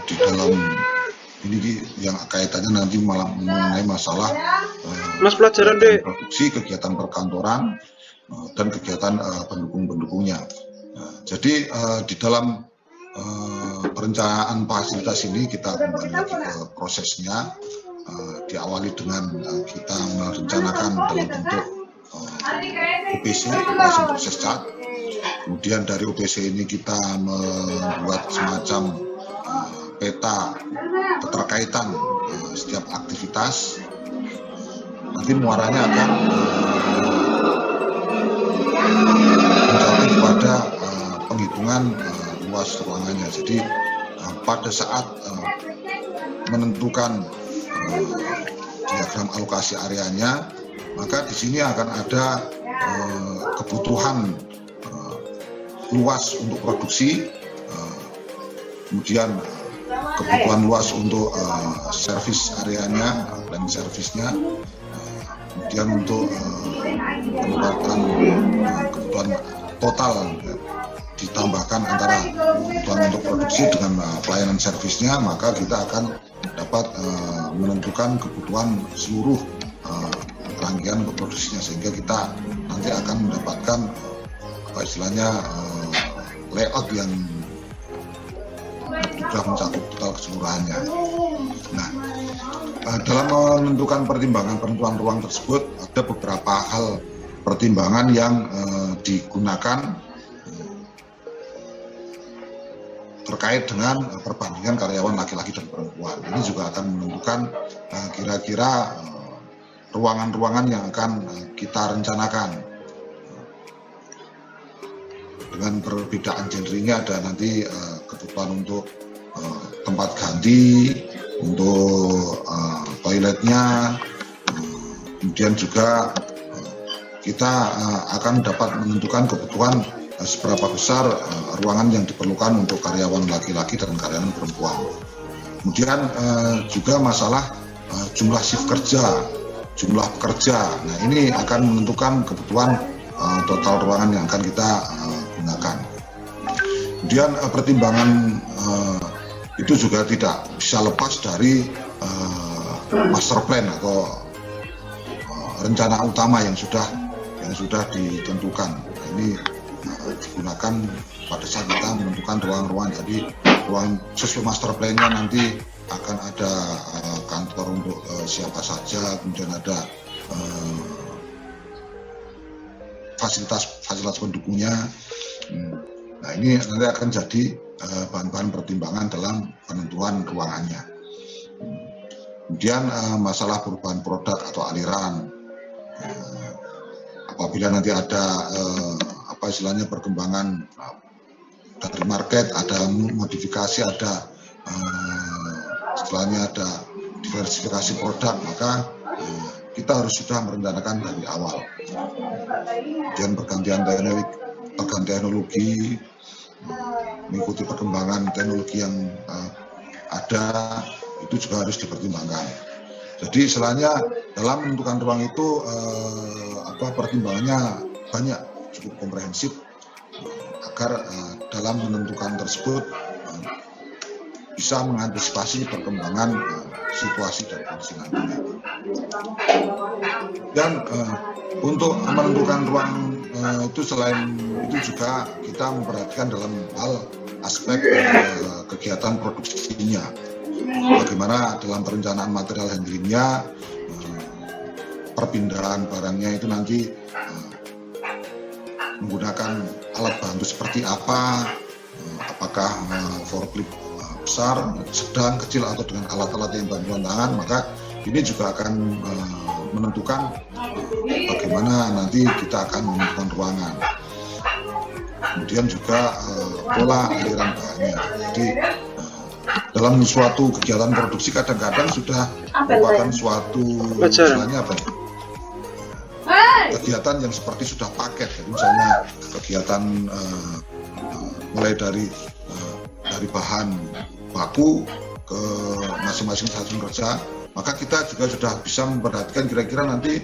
di dalam ini yang kaitannya nanti malah mengenai masalah pelajaran deh produksi, kegiatan perkantoran dan kegiatan pendukung-pendukungnya. Jadi di dalam perencanaan fasilitas ini kita kembali lagi ke prosesnya, diawali dengan kita merencanakan dalam bentuk OPC, Operation Process Chart. Kemudian dari OPC ini kita membuat semacam peta keterkaitan setiap aktivitas. Nanti muaranya akan mencapai pada penghitungan luas ruangannya. Jadi pada saat menentukan diagram alokasi areanya, maka di sini akan ada kebutuhan luas untuk produksi, kemudian kebutuhan luas untuk servis areanya dan servisnya, kemudian untuk penempatan kebutuhan total ditambahkan antara kebutuhan untuk produksi dengan pelayanan servisnya, maka kita akan dapat menentukan kebutuhan seluruh rangkaian untuk produksinya, sehingga kita nanti akan mendapatkan apa istilahnya layout yang sudah mencakup total keseluruhannya. Nah, dalam menentukan penentuan ruang tersebut ada beberapa hal pertimbangan yang digunakan terkait dengan perbandingan karyawan laki-laki dan perempuan. Ini juga akan menentukan kira-kira ruangan-ruangan yang akan kita rencanakan. Dengan perbedaan gendernya ada nanti kebutuhan untuk tempat ganti, untuk toiletnya, kemudian juga kita akan dapat menentukan kebutuhan seberapa besar ruangan yang diperlukan untuk karyawan laki-laki dan karyawan perempuan. Kemudian juga masalah jumlah shift kerja, jumlah pekerja. Nah, ini akan menentukan kebutuhan total ruangan yang akan kita gunakan. Kemudian pertimbangan itu juga tidak bisa lepas dari master plan atau rencana utama yang sudah ditentukan. Nah, ini digunakan pada saat kita menentukan ruang-ruang. Jadi ruang sesuai master plan-nya nanti akan ada kantor untuk siapa saja, kemudian ada fasilitas pendukungnya. Nah, ini nanti akan jadi bahan-bahan pertimbangan dalam penentuan ruangannya. Kemudian masalah perubahan produk atau aliran. Apabila nanti ada apa istilahnya perkembangan dari market, ada modifikasi, ada istilahnya ada diversifikasi produk, maka kita harus sudah merencanakan dari awal. Kemudian pergantian teknologi, mengikuti perkembangan teknologi yang ada, itu juga harus dipertimbangkan. Jadi istilahnya dalam menentukan ruang itu pertimbangannya banyak, cukup komprehensif, agar dalam menentukan tersebut bisa mengantisipasi perkembangan situasi dan kondisi nantinya. Dan untuk menentukan ruang itu selain itu juga kita memperhatikan dalam hal aspek kegiatan produksinya. Bagaimana dalam perencanaan material handlingnya, perpindahan barangnya itu nanti menggunakan alat bantu seperti apa, apakah forklift besar, sedang, kecil, atau dengan alat-alat yang bantuan tangan, maka ini juga akan menentukan bagaimana nanti kita akan menentukan ruangan. Kemudian juga pola aliran bahannya. Jadi dalam suatu kegiatan produksi kadang-kadang sudah merupakan suatu misalnya apa ya, kegiatan yang seperti sudah paket. Jadi misalnya kegiatan mulai dari bahan baku ke masing-masing satuan kerja, maka kita juga sudah bisa memperhatikan kira-kira nanti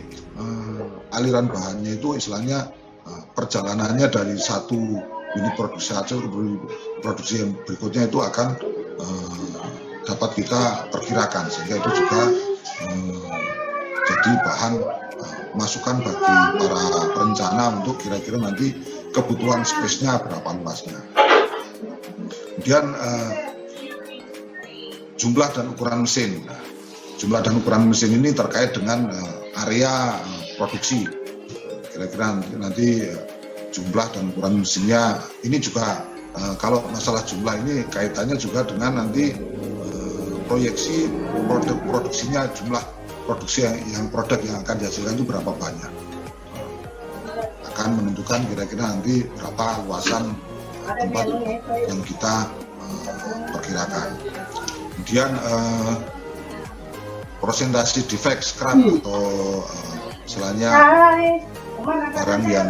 aliran bahannya itu istilahnya perjalanannya dari satu unit produksi saja ke produksi yang berikutnya itu akan dapat kita perkirakan, sehingga itu juga jadi bahan masukan bagi para perencana untuk kira-kira nanti kebutuhan space-nya berapa luasnya. Kemudian jumlah dan ukuran mesin. Jumlah dan ukuran mesin ini terkait dengan area produksi. Kira-kira nanti jumlah dan ukuran mesinnya ini juga kalau masalah jumlah ini kaitannya juga dengan nanti proyeksi produksinya, jumlah produksi produk yang akan dihasilkan itu berapa banyak. Akan menentukan kira-kira nanti berapa luasan tempat yang kita perkirakan. Kemudian persentase defect scrap atau istilahnya barang yang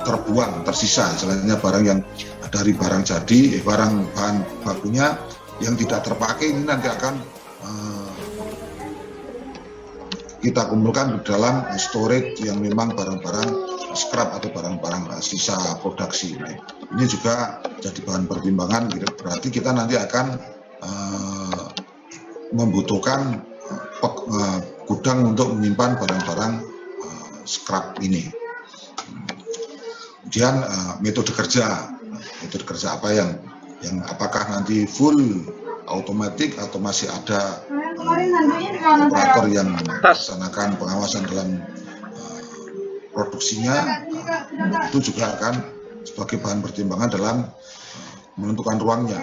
terbuang, tersisa, istilahnya barang yang dari barang jadi, barang bahan bakunya yang tidak terpakai ini nanti akan kita kumpulkan di dalam storage yang memang barang-barang scrap atau barang-barang sisa produksi. Ini juga jadi bahan pertimbangan, berarti kita nanti akan membutuhkan gudang untuk menyimpan barang-barang scrap ini. Kemudian metode kerja apa yang apakah nanti full automatic atau masih ada operator yang melaksanakan pengawasan dalam produksinya, itu juga akan sebagai bahan pertimbangan dalam menentukan ruangnya.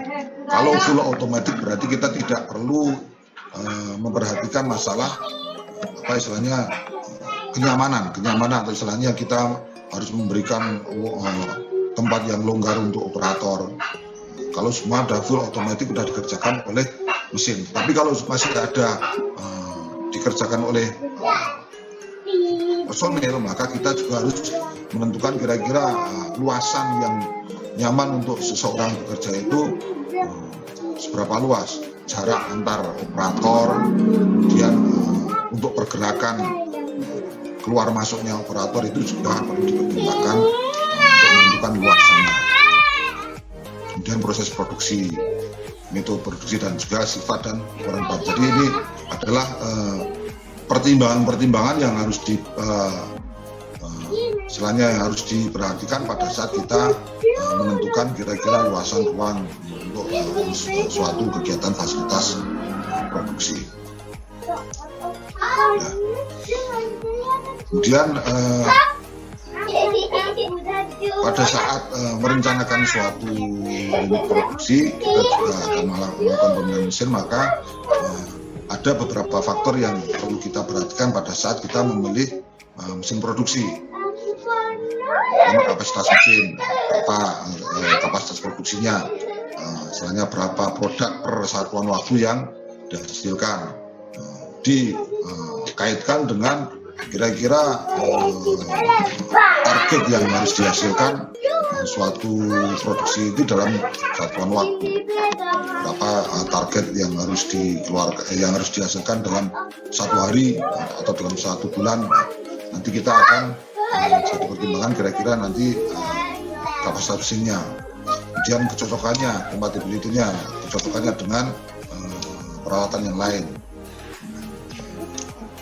Kalau full automatic berarti kita tidak perlu memperhatikan masalah apa istilahnya kenyamanan atau istilahnya kita harus memberikan tempat yang longgar untuk operator. Kalau semua ada full automatic sudah dikerjakan oleh mesin. Tapi kalau masih ada dikerjakan oleh personil, maka kita juga harus menentukan kira-kira luasan yang nyaman untuk seseorang bekerja itu seberapa luas, jarak antar operator, kemudian untuk pergerakan keluar masuknya operator itu juga perlu dipertimbangkan untuk menentukan luasannya. Kemudian proses produksi, metode produksi dan juga sifat dan ukuran bahan. Jadi ini adalah pertimbangan-pertimbangan yang harus istilahnya yang harus diperhatikan pada saat kita menentukan kira-kira luasan ruang untuk suatu kegiatan fasilitas produksi. Nah, kemudian pada saat merencanakan suatu unit produksi, kita juga akan melakukan pemilihan mesin, maka ada beberapa faktor yang perlu kita perhatikan pada saat kita memilih mesin produksi. Pertama, kapasitas mesin, berapa kapasitas produksinya, misalnya berapa produk per satuan waktu yang dihasilkan, dikaitkan dengan kira-kira target yang harus dihasilkan suatu produksi itu dalam satuan waktu, berapa target yang harus dihasilkan dalam satu hari atau dalam satu bulan. Nanti kita akan jadi pertimbangan kira-kira nanti kapasitas mesinnya, kemudian kecocokannya, compatibility-nya, kecocokannya dengan peralatan yang lain.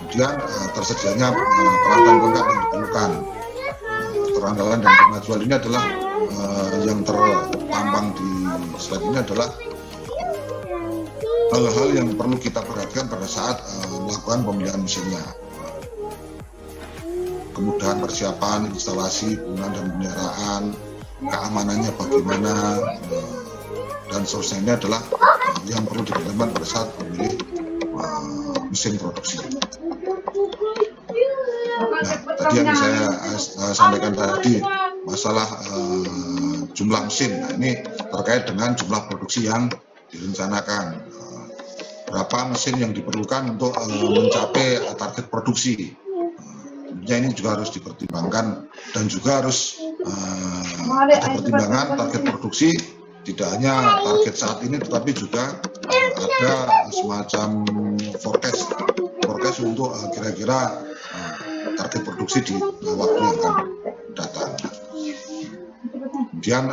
Kemudian tersedianya peralatan lengkap yang diperlukan. Keterandalan dan kemajuan ini adalah yang terpampang di slide ini adalah hal-hal yang perlu kita perhatikan pada saat melakukan pemilihan mesinnya. Kemudahan persiapan, instalasi, penggunaan dan pemeliharaan, keamanannya bagaimana, dan seterusnya ini adalah yang perlu dipertimbangkan pada saat memilih mesin produksi. Nah, tadi yang saya sampaikan tadi masalah jumlah mesin. Nah, ini terkait dengan jumlah produksi yang direncanakan. Berapa mesin yang diperlukan untuk mencapai target produksi. Tentunya ini juga harus dipertimbangkan dan juga harus ada pertimbangan target produksi, tidak hanya target saat ini tetapi juga ada semacam forecast untuk kira-kira target produksi di waktu yang akan datang. kemudian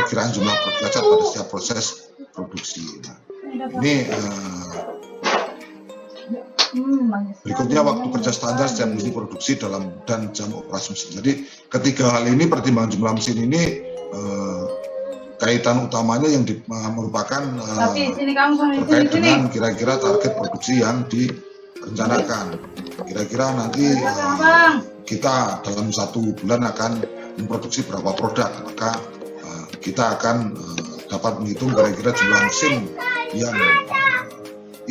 perkiraan jumlah derajat pada setiap proses produksi. Nah, ini berikutnya waktu kerja standar setiap unit produksi dan jam operasi mesin. Jadi ketiga hal ini, pertimbangan jumlah mesin ini kaitan utamanya yang merupakan terkait dengan kira-kira target produksi yang direncanakan. Kira-kira nanti kita dalam 1 bulan akan memproduksi berapa produk, maka kita akan dapat menghitung kira-kira jumlah mesin yang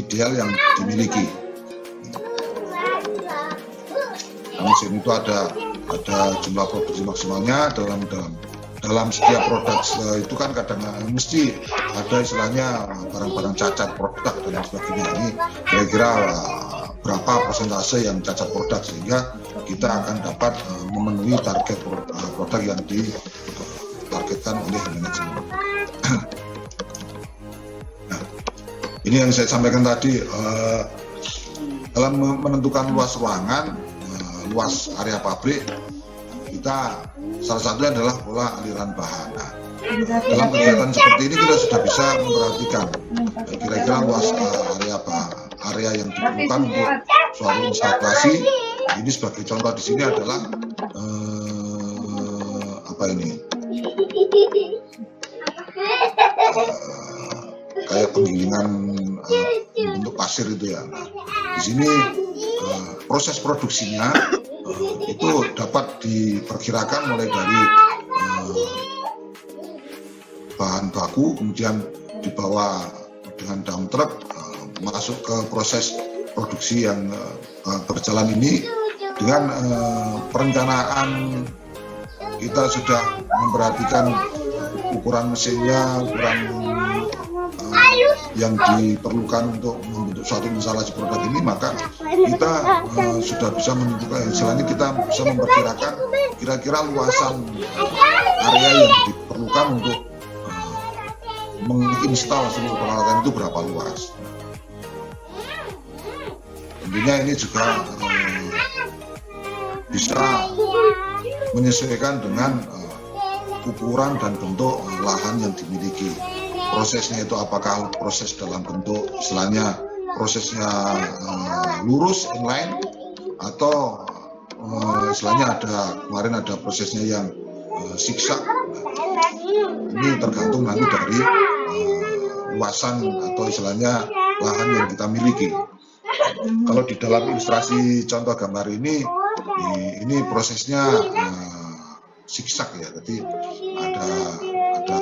ideal yang dimiliki. Mesin itu ada jumlah produksi maksimalnya dalam setiap produk itu kan kadang mesti ada istilahnya barang-barang cacat produk dan lain sebagainya. Ini kira-kira berapa persentase yang cacat produk sehingga kita akan dapat memenuhi target produk yang ditargetkan oleh manajemen. Nah, ini yang saya sampaikan tadi, dalam menentukan luas ruangan, luas area pabrik, kita salah satunya adalah pola aliran bahan. Nah, dalam kegiatan seperti ini kita sudah bisa memperhatikan kira-kira luas area yang diperlukan untuk suatu instalasi. Ini sebagai contoh di sini adalah kayak penggilingan bentuk pasir itu ya. Nah, di sini proses produksinya itu dapat diperkirakan mulai dari bahan baku, kemudian dibawa dengan dump truck masuk ke proses produksi yang berjalan ini. Dengan perencanaan kita sudah memperhatikan ukuran mesinnya, ukuran yang diperlukan untuk membentuk suatu instalasi produk ini, maka kita sudah bisa menentukan, istilahnya kita bisa memperkirakan kira-kira luasan area yang diperlukan untuk menginstal seluruh peralatan itu berapa luas. Tentunya ini juga bisa menyesuaikan dengan ukuran dan bentuk lahan yang dimiliki. Prosesnya itu apakah proses dalam bentuk istilahnya prosesnya lurus inline atau istilahnya kemarin ada prosesnya yang zigzag. Ini tergantung nanti dari luasan atau istilahnya lahan yang kita miliki. Kalau di dalam ilustrasi contoh gambar ini prosesnya zigzag ya, jadi ada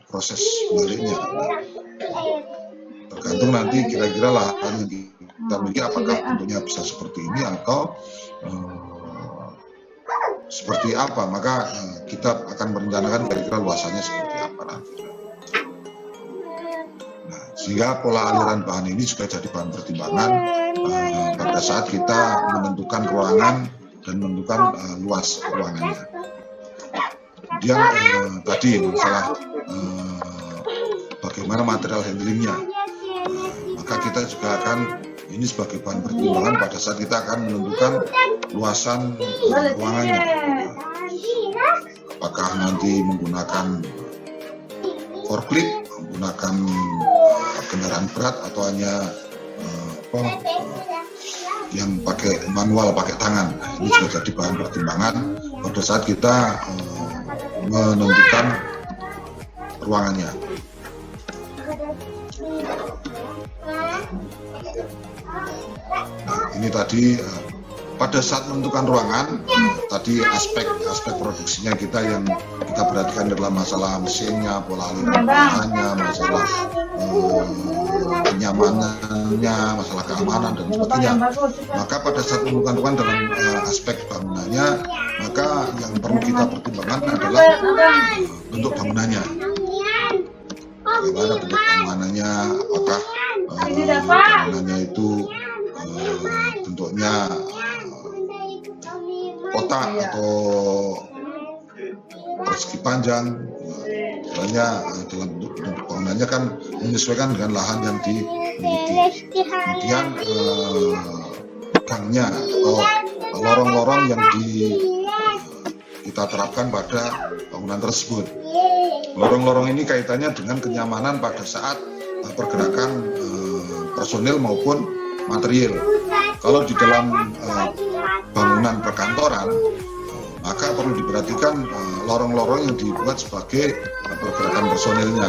proses baliknya. Tergantung nanti kira-kira lahan yang kita miliki apakah bentuknya bisa seperti ini atau seperti apa, maka kita akan merencanakan kira-kira luasannya seperti apa nanti. Nah, sehingga pola aliran bahan ini juga jadi bahan pertimbangan pada saat kita menentukan ruangan dan menentukan luas ruangannya. Kemudian tadi masalah bagaimana material handlingnya, maka kita juga akan ini sebagai bahan pertimbangan pada saat kita akan menentukan luasan ruangannya. Apakah nanti menggunakan forklift, menggunakan kendaraan berat atau hanya yang pakai manual, pakai tangan. Nah, ini juga jadi bahan pertimbangan pada saat kita menentukan ruangannya. Nah, ini tadi pada saat menentukan ruangan, tadi aspek produksinya kita yang kita perhatikan adalah masalah mesinnya, pola aliran bahannya, masalah kenyamanannya, masalah keamanan dan sebagainya. Maka pada saat menentukan ruangan dalam aspek bangunannya, maka yang perlu kita pertimbangkan adalah bentuk bangunannya. Bagaimana bentuk bangunannya, apakah bangunannya itu bentuknya kotak atau persegi panjang. Soalnya dalam bentuk bangunannya kan menyesuaikan dengan lahan yang dimiliki. Kemudian gangnya atau lorong-lorong yang kita terapkan pada bangunan tersebut. Lorong-lorong ini kaitannya dengan kenyamanan pada saat pergerakan personil maupun material. Kalau di dalam bangunan perkantoran, maka perlu diperhatikan lorong-lorong yang dibuat sebagai pergerakan personilnya,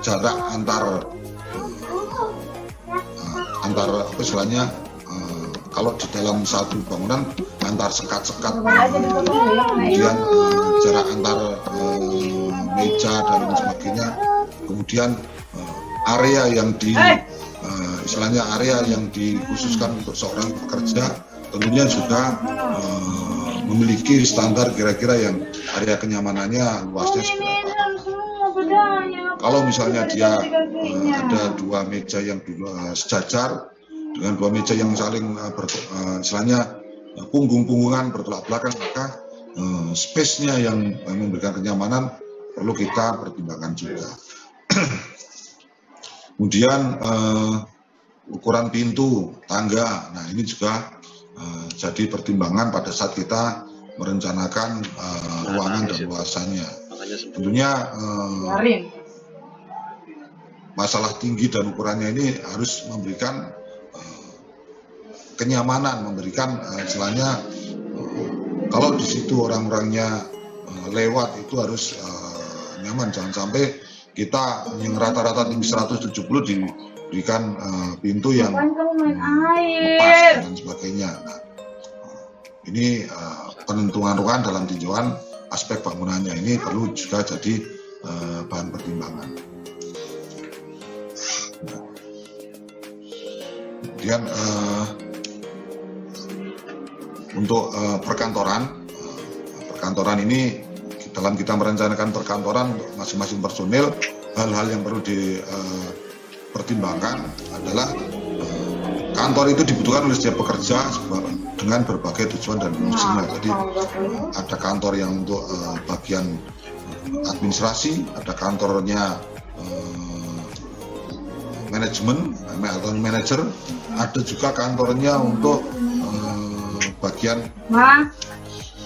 jarak antar apa istilahnya, kalau di dalam satu bangunan antar sekat-sekat, kemudian jarak antar meja dan lain sebagainya, kemudian area yang istilahnya area yang dikhususkan untuk seorang pekerja tentunya juga memiliki standar kira-kira yang area kenyamanannya luasnya seberapa. Kalau misalnya dia ada dua meja yang sejajar dengan dua meja yang saling istilahnya punggung-punggungan bertolak belakang, maka space-nya yang memberikan kenyamanan perlu kita pertimbangkan juga. Kemudian ukuran pintu, tangga, nah ini juga jadi pertimbangan pada saat kita merencanakan ruangan dan luasannya. Tentunya masalah tinggi dan ukurannya ini harus memberikan kenyamanan, memberikan istilahnya kalau di situ orang-orangnya lewat itu harus nyaman, jangan sampai kita yang rata-rata tinggi 170 diberikan pintu yang lepas dan sebagainya. Nah, ini penentuan ruangan dalam tinjauan aspek bangunannya ini perlu juga jadi bahan pertimbangan. Nah, kemudian untuk perkantoran ini dalam kita merencanakan perkantoran masing-masing personil, hal-hal yang perlu dipertimbangkan adalah kantor itu dibutuhkan oleh setiap pekerja dengan berbagai tujuan dan fungsinya. Jadi ada kantor yang untuk bagian administrasi, ada kantornya manajemen atau manajer, ada juga kantornya untuk bagian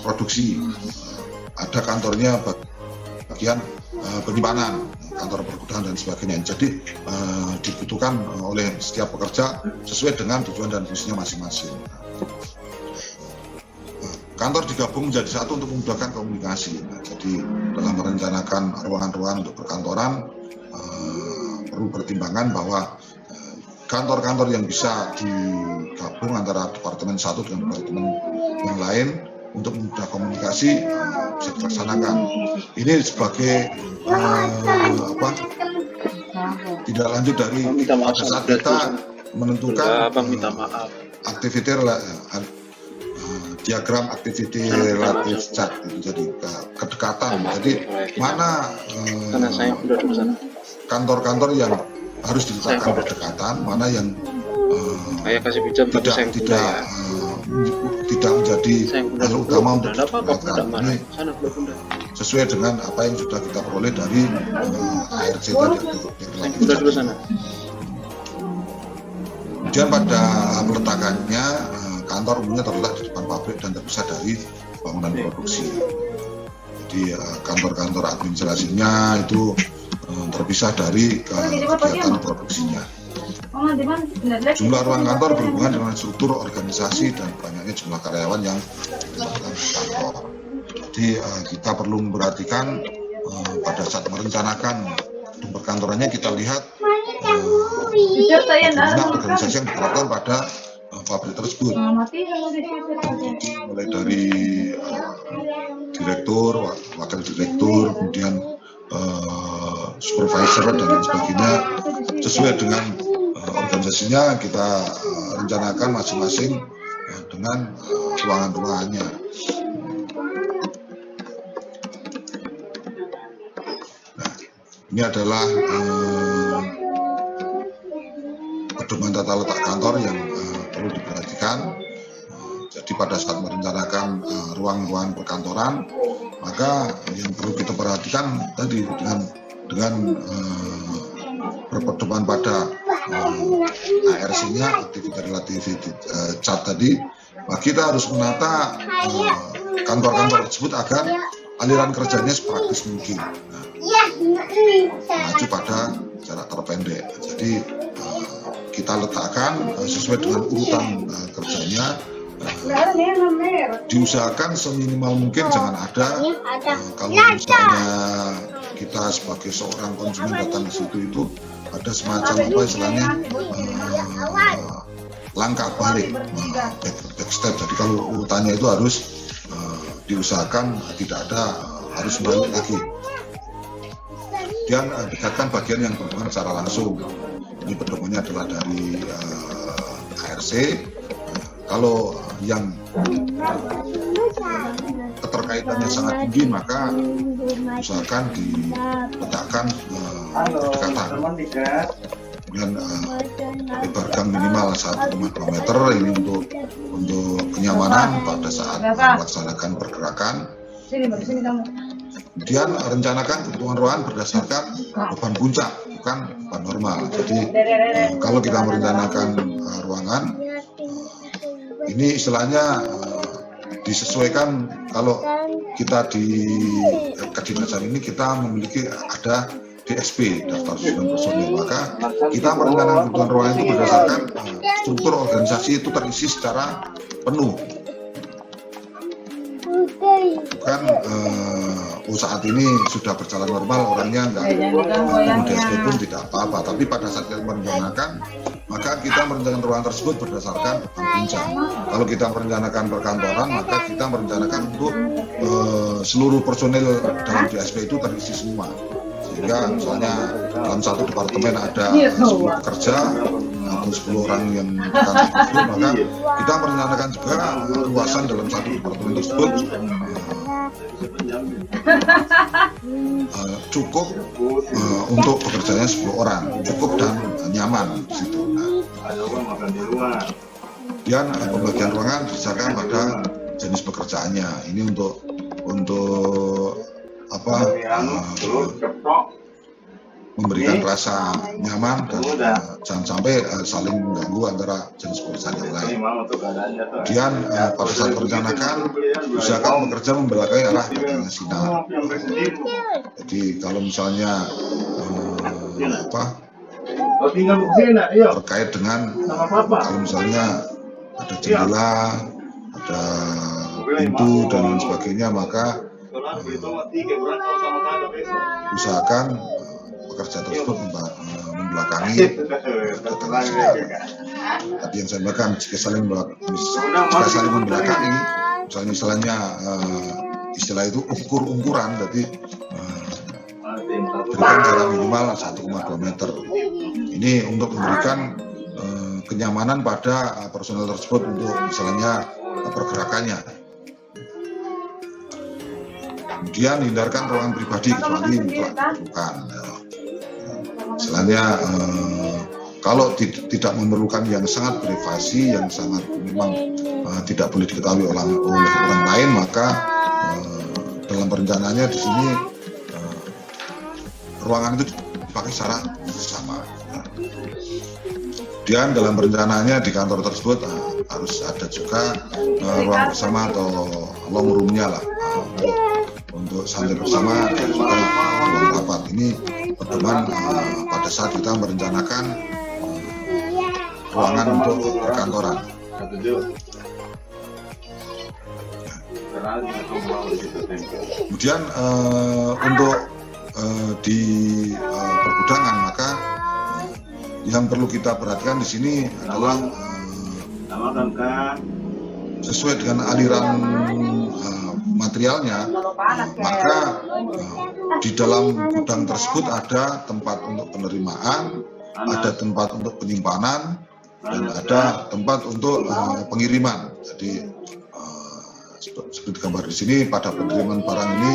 produksi, ada kantornya bagian penyimpanan, kantor pergudangan dan sebagainya. Jadi dibutuhkan oleh setiap pekerja sesuai dengan tujuan dan fungsinya masing-masing. Kantor digabung menjadi satu untuk memudahkan komunikasi. Nah, jadi dalam merencanakan ruangan-ruangan untuk perkantoran perlu pertimbangan bahwa kantor-kantor yang bisa digabung antara departemen satu dengan departemen yang lain untuk mudah komunikasi bisa dilaksanakan. Ini sebagai tidak lanjut dari pada saat kita menentukan diagram activity relative chart, jadi kedekatan. Jadi mana kantor-kantor yang harus diletakkan berdekatan, mana yang tidak menjadi hal utama untuk diberdekatan. Ini sesuai dengan apa yang sudah kita peroleh dari ARC tadi. Kemudian pada peletakannya, kantor umumnya terletak di depan pabrik dan terpisah dari bangunan produksi. Jadi kantor-kantor administrasinya itu terpisah dari kegiatan produksinya. Jumlah ruang kantor berhubungan dengan struktur organisasi dan banyaknya jumlah karyawan yang melakukan kantor. Jadi kita perlu memperhatikan pada saat merencanakan perkantorannya, kita lihat bagaimana organisasi yang diterapkan pada pabrik tersebut. Mulai dari direktur, wakil direktur, kemudian supervisor dan lain sebagainya, sesuai dengan organisasinya kita rencanakan masing-masing dengan ruangan-ruangannya. Nah, ini adalah pedoman tata letak kantor yang perlu diperhatikan. Jadi pada saat merencanakan ruang-ruang perkantoran, maka yang perlu kita perhatikan tadi dengan berpedoman pada ARC-nya, activity relative chart tadi, kita harus menata kantor-kantor tersebut agar aliran kerjanya sepraktis mungkin. Maju pada jarak terpendek. Jadi kita letakkan sesuai dengan urutan kerjanya. Diusahakan seminimal mungkin jangan ada kalau misalnya kita sebagai seorang konsumen datang ke situ itu ada semacam apa istilahnya langkah balik, backstep. Jadi kalau urutannya itu harus diusahakan tidak ada harus balik lagi. Kemudian dekatkan bagian yang berhubungan secara langsung. Ini pedomannya adalah dari ARC. Kalau yang keterkaitannya sangat tinggi maka usahakan diletakkan berdekatan. Kemudian lebar gang minimal 1,2 meter ini untuk kenyamanan pada saat melaksanakan pergerakan. Kemudian rencanakan kebutuhan ruangan berdasarkan beban puncak, bukan beban normal. Jadi kalau kita merencanakan ruangan, ini istilahnya disesuaikan. Kalau kita di kedinasan ini kita memiliki ada DSP, daftar susunan personil, maka kita merencanakan kebutuhan ruangan itu berdasarkan struktur organisasi itu terisi secara penuh, bukan saat ini sudah berjalan normal orangnya nggak DSP pun tidak apa-apa, tapi pada saat kita merencanakan maka kita merencanakan ruangan tersebut berdasarkan beban puncak. Kalau kita merencanakan perkantoran maka kita merencanakan untuk seluruh personil dalam DSP itu terisi semua. Sehingga misalnya dalam satu departemen ada 10 pekerja atau 10 orang yang akan tersebut, maka kita merencanakan juga luasan dalam satu departemen tersebut cukup untuk pekerjanya 10 orang, cukup dan nyaman di situ. Kemudian pembagian ruangan berdasarkan pada jenis pekerjaannya. Ini untuk apa memberikan rasa nyaman dan jangan sampai saling mengganggu antara jenis pekerjaan yang lain. Kemudian pada saat merencanakan usahakan pekerja membelakangi arah datangnya sinar. Jadi kalau misalnya terkait dengan kalau misalnya ada jendela, ada pintu dan lain sebagainya, maka usahakan pekerja tersebut membelakangi datangnya sinar. Tadi yang saya bilang jika saling membelakangi, misalnya istilahnya istilah itu ungkuran, jadi berikan jarak minimal 1,2 meter. Ini untuk memberikan kenyamanan pada personel tersebut untuk misalnya pergerakannya. Kemudian hindarkan ruangan pribadi kecuali mutlak diperlukan. Misalnya kalau tidak memerlukan yang sangat privasi, yang sangat memang tidak boleh diketahui oleh orang lain, maka dalam perencanaannya di sini ruangan itu dipakai secara bersama. Kemudian dalam perencanaannya di kantor tersebut harus ada juga ruang bersama atau long room-nya lah untuk santai bersama dan juga ruang rapat. Ini pedoman pada saat kita merencanakan ruangan untuk perkantoran. Kemudian untuk di pergudangan, maka yang perlu kita perhatikan di sini adalah sesuai dengan aliran materialnya, maka di dalam gudang tersebut ada tempat untuk penerimaan, ada tempat untuk penyimpanan, dan ada tempat untuk pengiriman. Jadi seperti gambar di sini, pada pengiriman barang ini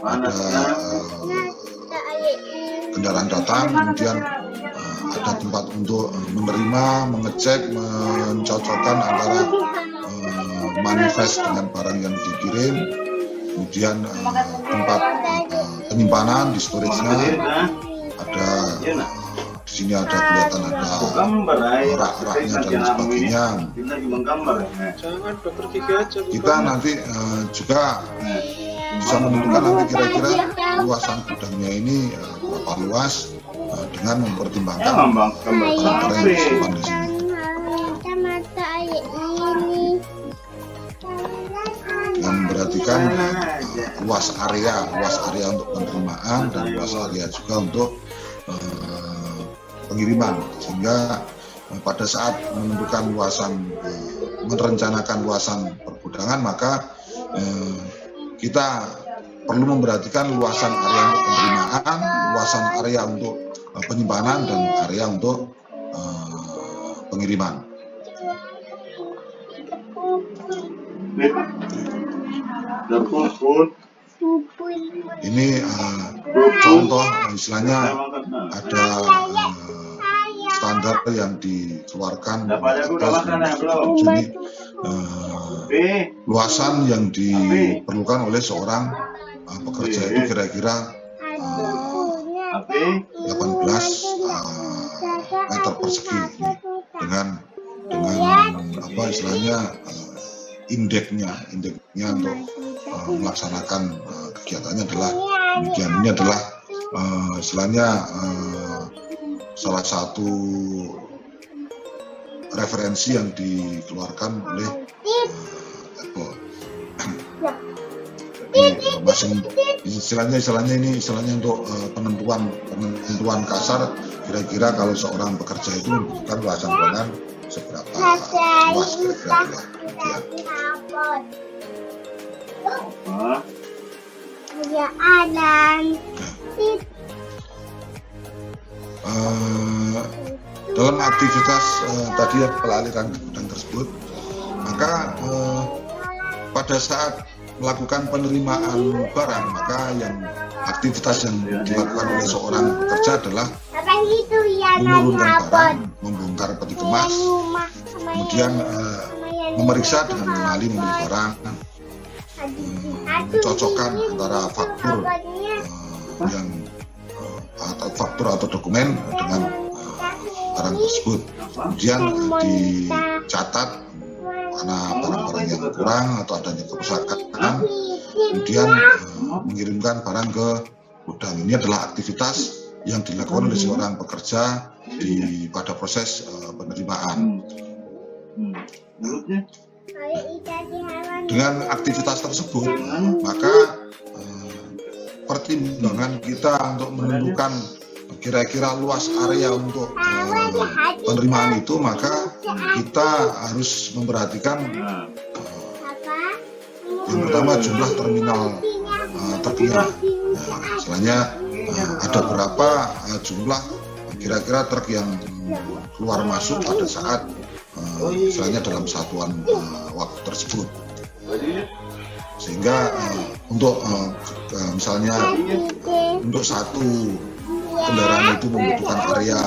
ada kendaraan datang, kemudian ada tempat untuk menerima, mengecek, mencocokkan antara manifest dengan barang yang dikirim, kemudian tempat penyimpanan di storage-nya, ada di sini ada kelihatan ada rak-raknya dan sebagainya. Jangan dokter gigi aja. Kita nanti juga bisa menentukan nanti kira-kira luasan gudangnya ini berapa luas dengan mempertimbangkan barang-barang yang disimpan di sini. Yang memperhatikan luas area untuk penerimaan dan luas area juga untuk pengiriman, sehingga pada saat menentukan merencanakan luasan pergudangan, maka kita perlu memperhatikan luasan area untuk penerimaan, luasan area untuk penyimpanan, dan area untuk pengiriman. Ini contoh istilahnya ada standar yang dikeluarkan jadi luasan yang diperlukan oleh seorang pekerja itu kira-kira 18 meter persegi dengan apa istilahnya indeksnya untuk melaksanakan kegiatannya adalah demikian. Ini adalah istilahnya salah satu referensi yang dikeluarkan oleh Apple. Istilahnya untuk penentuan kasar, kira-kira kalau seorang pekerja itu membutuhkan luasan ruangan seberapa luas kira-kira. Dalam aktivitas tadi yang pengaliran gudang tersebut, maka pada saat melakukan penerimaan barang, maka yang aktivitas yang dilakukan oleh seorang pekerja adalah menurunkan barang, membongkar peti kemas, kemudian memeriksa dengan mengenali barang, mencocokkan antara faktur faktur atau dokumen dengan barang tersebut, kemudian dicatat mana barang-barang yang kurang atau adanya kerusakan, kemudian mengirimkan barang ke gudang. Ini adalah aktivitas yang dilakukan oleh seorang pekerja pada proses penerimaan. Dengan aktivitas tersebut, maka pertimbangan kita untuk menentukan kira-kira luas area untuk penerimaan itu, maka kita harus memperhatikan yang pertama jumlah terminal truknya. Istilahnya ada berapa jumlah kira-kira truk yang keluar masuk pada saat istilahnya dalam satuan waktu tersebut, sehingga untuk misalnya untuk satu kendaraan itu membutuhkan area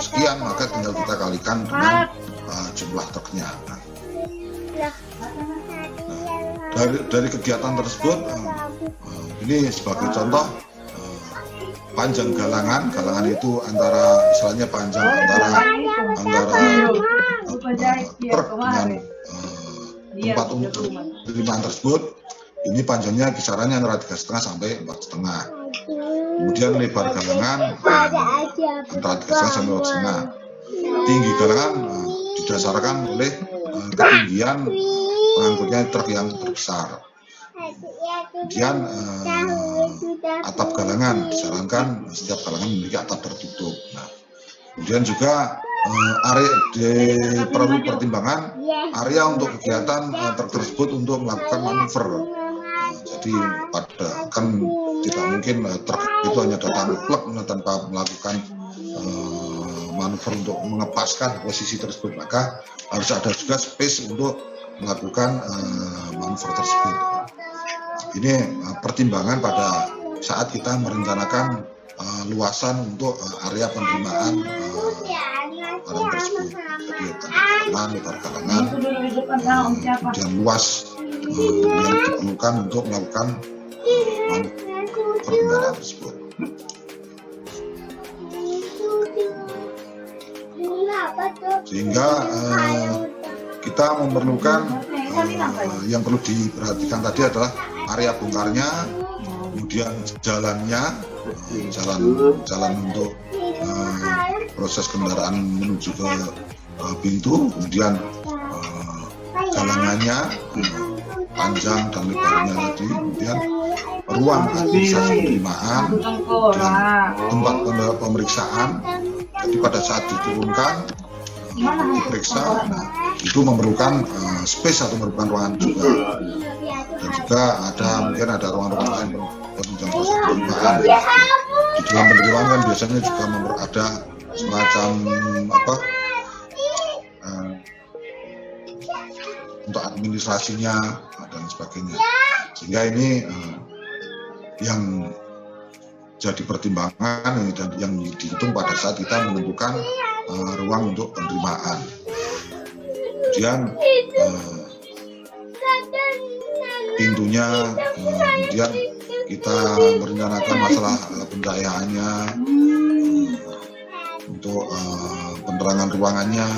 sekian, maka tinggal kita kalikan dengan jumlah truknya. Dari kegiatan tersebut, ini sebagai contoh, panjang galangan itu antara istilahnya panjang antara truk dengan tempat untuk penerimaan tersebut, ini panjangnya kisarannya antara 3,5 sampai 4,5. Kemudian lebar galangan antara 3,5 sampai 4,5. Tinggi galangan didasarkan oleh ketinggian pengangkutnya truk yang terbesar. Kemudian atap galangan disarankan setiap galangan memiliki atap tertutup. Nah, kemudian juga area perlu pertimbangan area untuk kegiatan truk tersebut untuk melakukan manuver. Jadi kan tidak mungkin truk itu hanya datang plek tanpa melakukan manuver untuk mengepaskan posisi tersebut, maka harus ada juga space untuk melakukan manuver tersebut. Ini pertimbangan pada saat kita merencanakan luasan untuk area penerimaan barang tersebut. Jadi lebar galangan, kemudian luas yang diperlukan untuk melakukan manuver kendaraan tersebut. Sehingga kita memerlukan yang perlu diperhatikan tadi adalah area bongkarnya, kemudian jalannya, jalan untuk proses kendaraan menuju ke pintu, kemudian galangannya, panjang dan lebarnya tadi, kemudian ruang administrasi penerimaan dan tempat pemeriksaan. Jadi pada saat diturunkan diperiksa, itu memerlukan space atau memerlukan ruangan juga. Dan juga mungkin ada ruang-ruang lain penunjang proses penerimaan. Di dalam penerimaan kan biasanya juga ada semacam untuk administrasinya dan sebagainya. Sehingga ini yang jadi pertimbangan dan yang dihitung pada saat kita menentukan ruang untuk penerimaan. Kemudian pintunya, kemudian kita merencanakan masalah pencahayaannya, untuk penerangan ruangannya.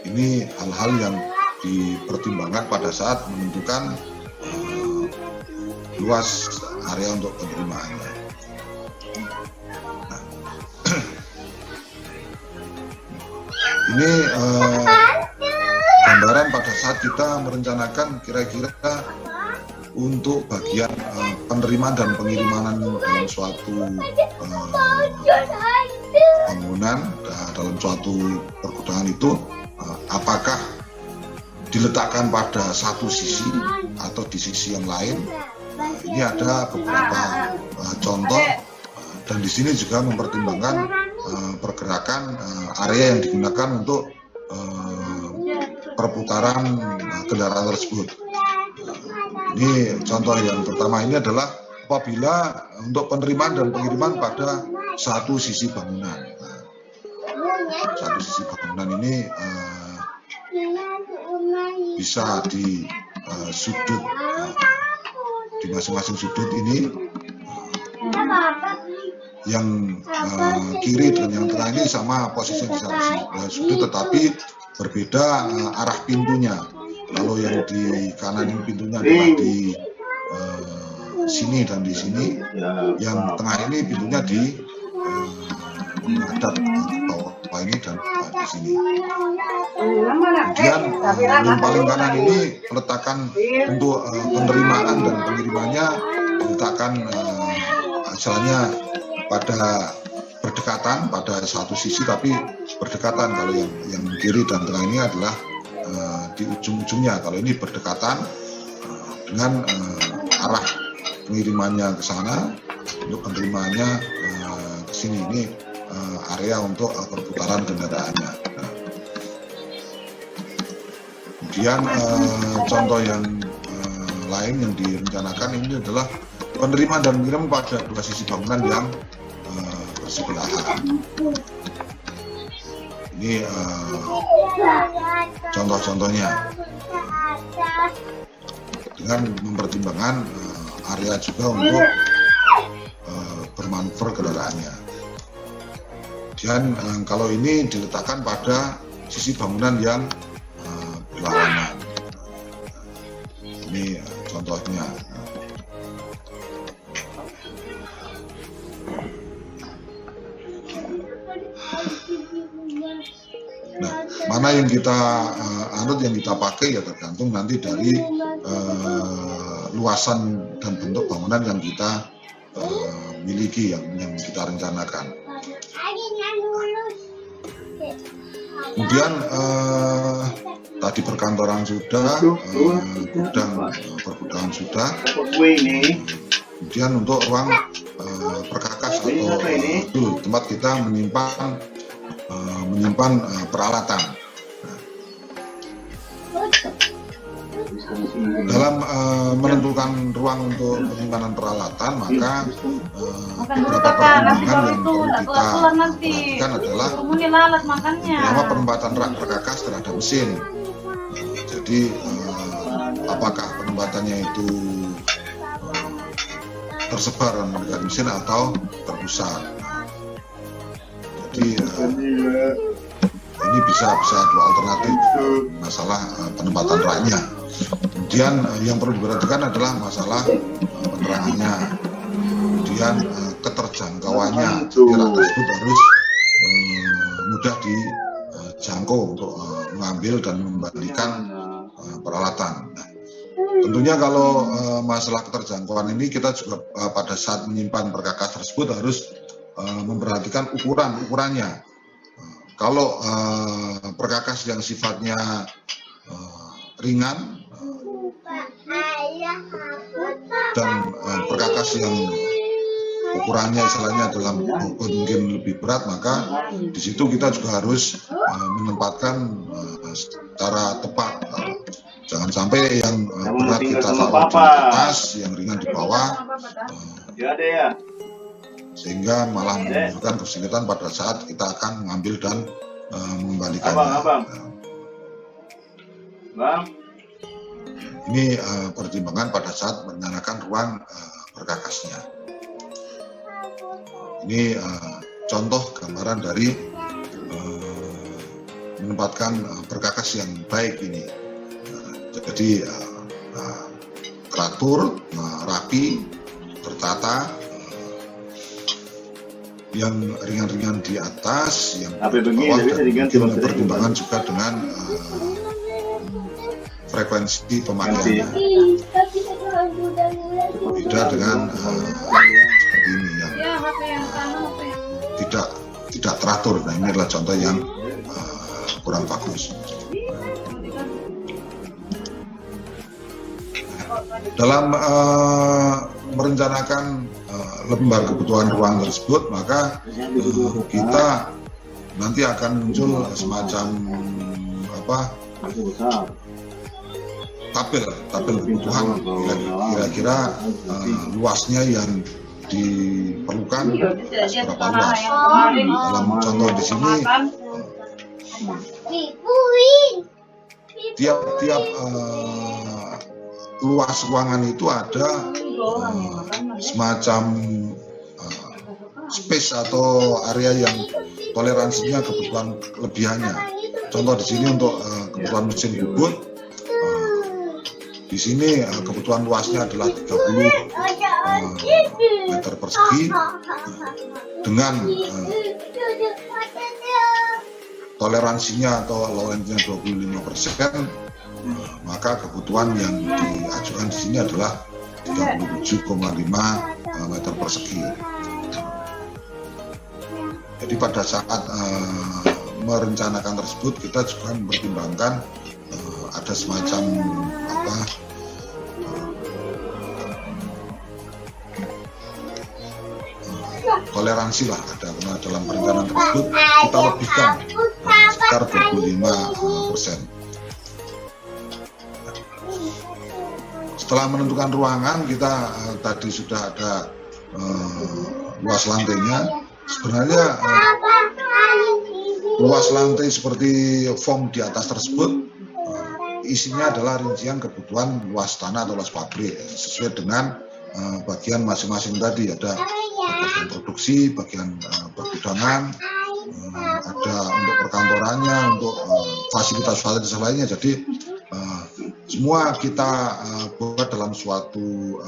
Ini hal-hal yang dipertimbangkan pada saat menentukan luas area untuk penerimaannya. Nah, ini gambaran pada saat kita merencanakan kira-kira untuk bagian penerimaan dan pengiriman dalam suatu bangunan, dalam suatu pergudangan itu, apakah diletakkan pada satu sisi atau di sisi yang lain. Ini ada beberapa contoh, dan di sini juga mempertimbangkan pergerakan area yang digunakan untuk perputaran kendaraan tersebut. Ini contoh yang pertama, ini adalah apabila untuk penerimaan dan pengiriman pada satu sisi bangunan. Satu sisi bangunan ini bisa di sudut, di masing-masing sudut ini, yang kiri dan yang tengah ini sama posisi di satu sudut, tetapi berbeda arah pintunya. Kalau yang di kanan ini pintunya adalah di sini dan di sini, yang tengah ini pintunya di menghadap di bawah ini dan di sini. Kemudian yang paling kanan ini letakkan untuk penerimaan dan pengirimannya diletakkan misalnya pada berdekatan pada satu sisi, tapi berdekatan. Kalau yang kiri dan tengah ini adalah di ujung-ujungnya. Kalau ini berdekatan dengan arah pengirimannya ke sana, untuk penerimaannya ke sini. Ini area untuk perputaran kendaraannya. Nah, kemudian contoh yang lain yang direncanakan ini adalah penerimaan dan pengiriman pada dua sisi bangunan yang bersebelahan. Ini contoh-contohnya, dengan mempertimbangkan area juga untuk bermanuver kendaraannya. Dan kalau ini diletakkan pada sisi bangunan yang berlawanan. Ini contohnya. Nah, mana yang kita anut, yang kita pakai ya tergantung nanti dari luasan dan bentuk bangunan yang kita miliki, yang kita rencanakan. Kemudian tadi perkantoran sudah, pergudangan sudah. Kemudian untuk ruang perkakas atau tempat kita menyimpan peralatan. Dalam menentukan ruang untuk penyimpanan peralatan, maka beberapa pertimbangan yang perlu kita perhatikan adalah pertama, penempatan rak perkakas terhadap mesin. Jadi apakah penempatannya itu tersebar dengan mesin atau terpusat. Jadi ini ini bisa dua alternatif masalah penempatan raknya. Kemudian yang perlu diperhatikan adalah masalah penerangannya, kemudian keterjangkauannya. Jadi rak tersebut harus mudah dijangkau untuk mengambil dan membalikan peralatan. Nah, tentunya kalau masalah keterjangkauan ini kita juga pada saat menyimpan perkakas tersebut harus memperhatikan ukurannya. Kalau perkakas yang sifatnya ringan dan perkakas yang ukurannya istilahnya dalam mungkin lebih berat, maka di situ kita juga harus menempatkan secara tepat. Jangan sampai yang berat kita taruh di atas, yang ringan di bawah, sehingga malah menimbulkan kesulitan pada saat kita akan mengambil dan mengembalikannya. Ini pertimbangan pada saat merencanakan ruang perkakasnya. Ini contoh gambaran dari menempatkan perkakas yang baik ini. Jadi teratur, rapi, tertata, yang ringan-ringan di atas, yang di bawah, dan mungkin pertimbangan juga dengan frekuensi pemakaiannya. Beda dengan seperti ini yang tidak teratur. Nah, ini adalah contoh yang kurang bagus. Dalam merencanakan lembar kebutuhan ruang tersebut, maka kita nanti akan muncul semacam tabel kebutuhan, kira-kira luasnya yang diperlukan berapa luas. Dalam contoh di sini, tiap luas ruangan itu ada semacam space atau area yang toleransinya kebutuhan kelebihannya. Contoh di sini untuk kebutuhan mesin bubut, di sini kebutuhan luasnya adalah 30 meter persegi dengan toleransinya atau allowance-nya 25%. Maka kebutuhan yang diajukan di sini adalah 37,5 meter persegi. Jadi pada saat merencanakan tersebut kita juga mempertimbangkan ada semacam toleransi lah ada, karena dalam perencanaan tersebut kita lebihkan sekitar 25%. Setelah menentukan ruangan, kita tadi sudah ada luas lantainya. Sebenarnya luas lantai seperti form di atas tersebut isinya adalah rincian kebutuhan luas tanah atau luas pabrik sesuai dengan bagian masing-masing tadi. Ada bagian produksi, bagian pergudangan, ada untuk perkantorannya, untuk fasilitas-fasilitas lainnya. Jadi semua kita buat dalam suatu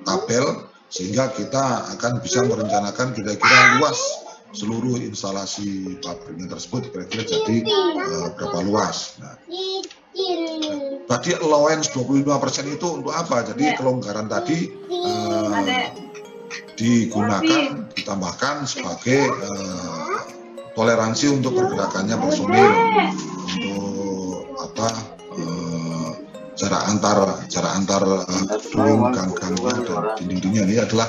tabel sehingga kita akan bisa merencanakan kira-kira luas seluruh instalasi pabriknya tersebut kira-kira jadi berapa luas. Nah, tadi allowance 25% itu untuk apa? Jadi kelonggaran tadi digunakan, ditambahkan sebagai toleransi untuk pergerakannya personil, untuk jarak antar gedung, gang-gangnya dan dinding-dindingnya. Ini adalah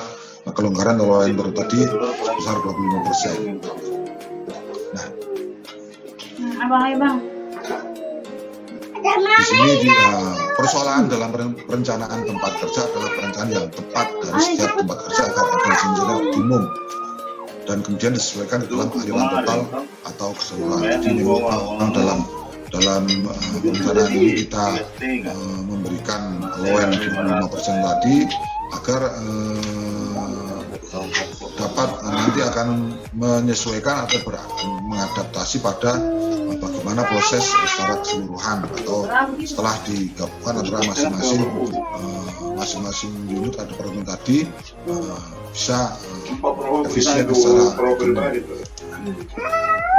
kelonggaran allowance tadi sebesar 25%. Nah, di sini persoalan dalam perencanaan tempat kerja adalah perencanaan yang tepat dari setiap tempat kerja agar ada jenjang umum dan kemudian disesuaikan dalam aliran total atau keseluruhan. Jadi memang dalam perencanaan ini kita memberikan allowance 25% tadi agar dapat nanti akan menyesuaikan atau mengadaptasi pada bagaimana proses secara keseluruhan atau setelah digabungkan antara masing-masing unit departemen tadi bisa efisien secara ekonomi.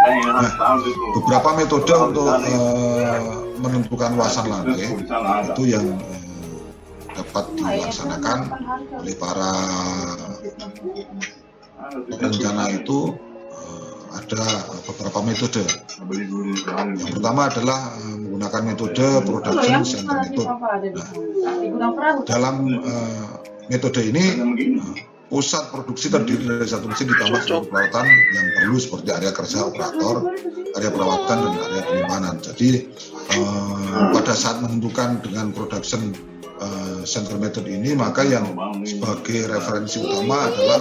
Nah, beberapa metode untuk menentukan luasan lantai itu yang dapat dilaksanakan oleh para perencana itu ada beberapa metode. Yang pertama adalah menggunakan metode production center method. Nah, dalam metode ini pusat produksi terdiri dari satu mesin ditambah seluruh peralatan yang perlu seperti area kerja operator, area perawatan, dan area penyimpanan. Jadi pada saat menentukan dengan production center method ini, maka yang sebagai referensi utama adalah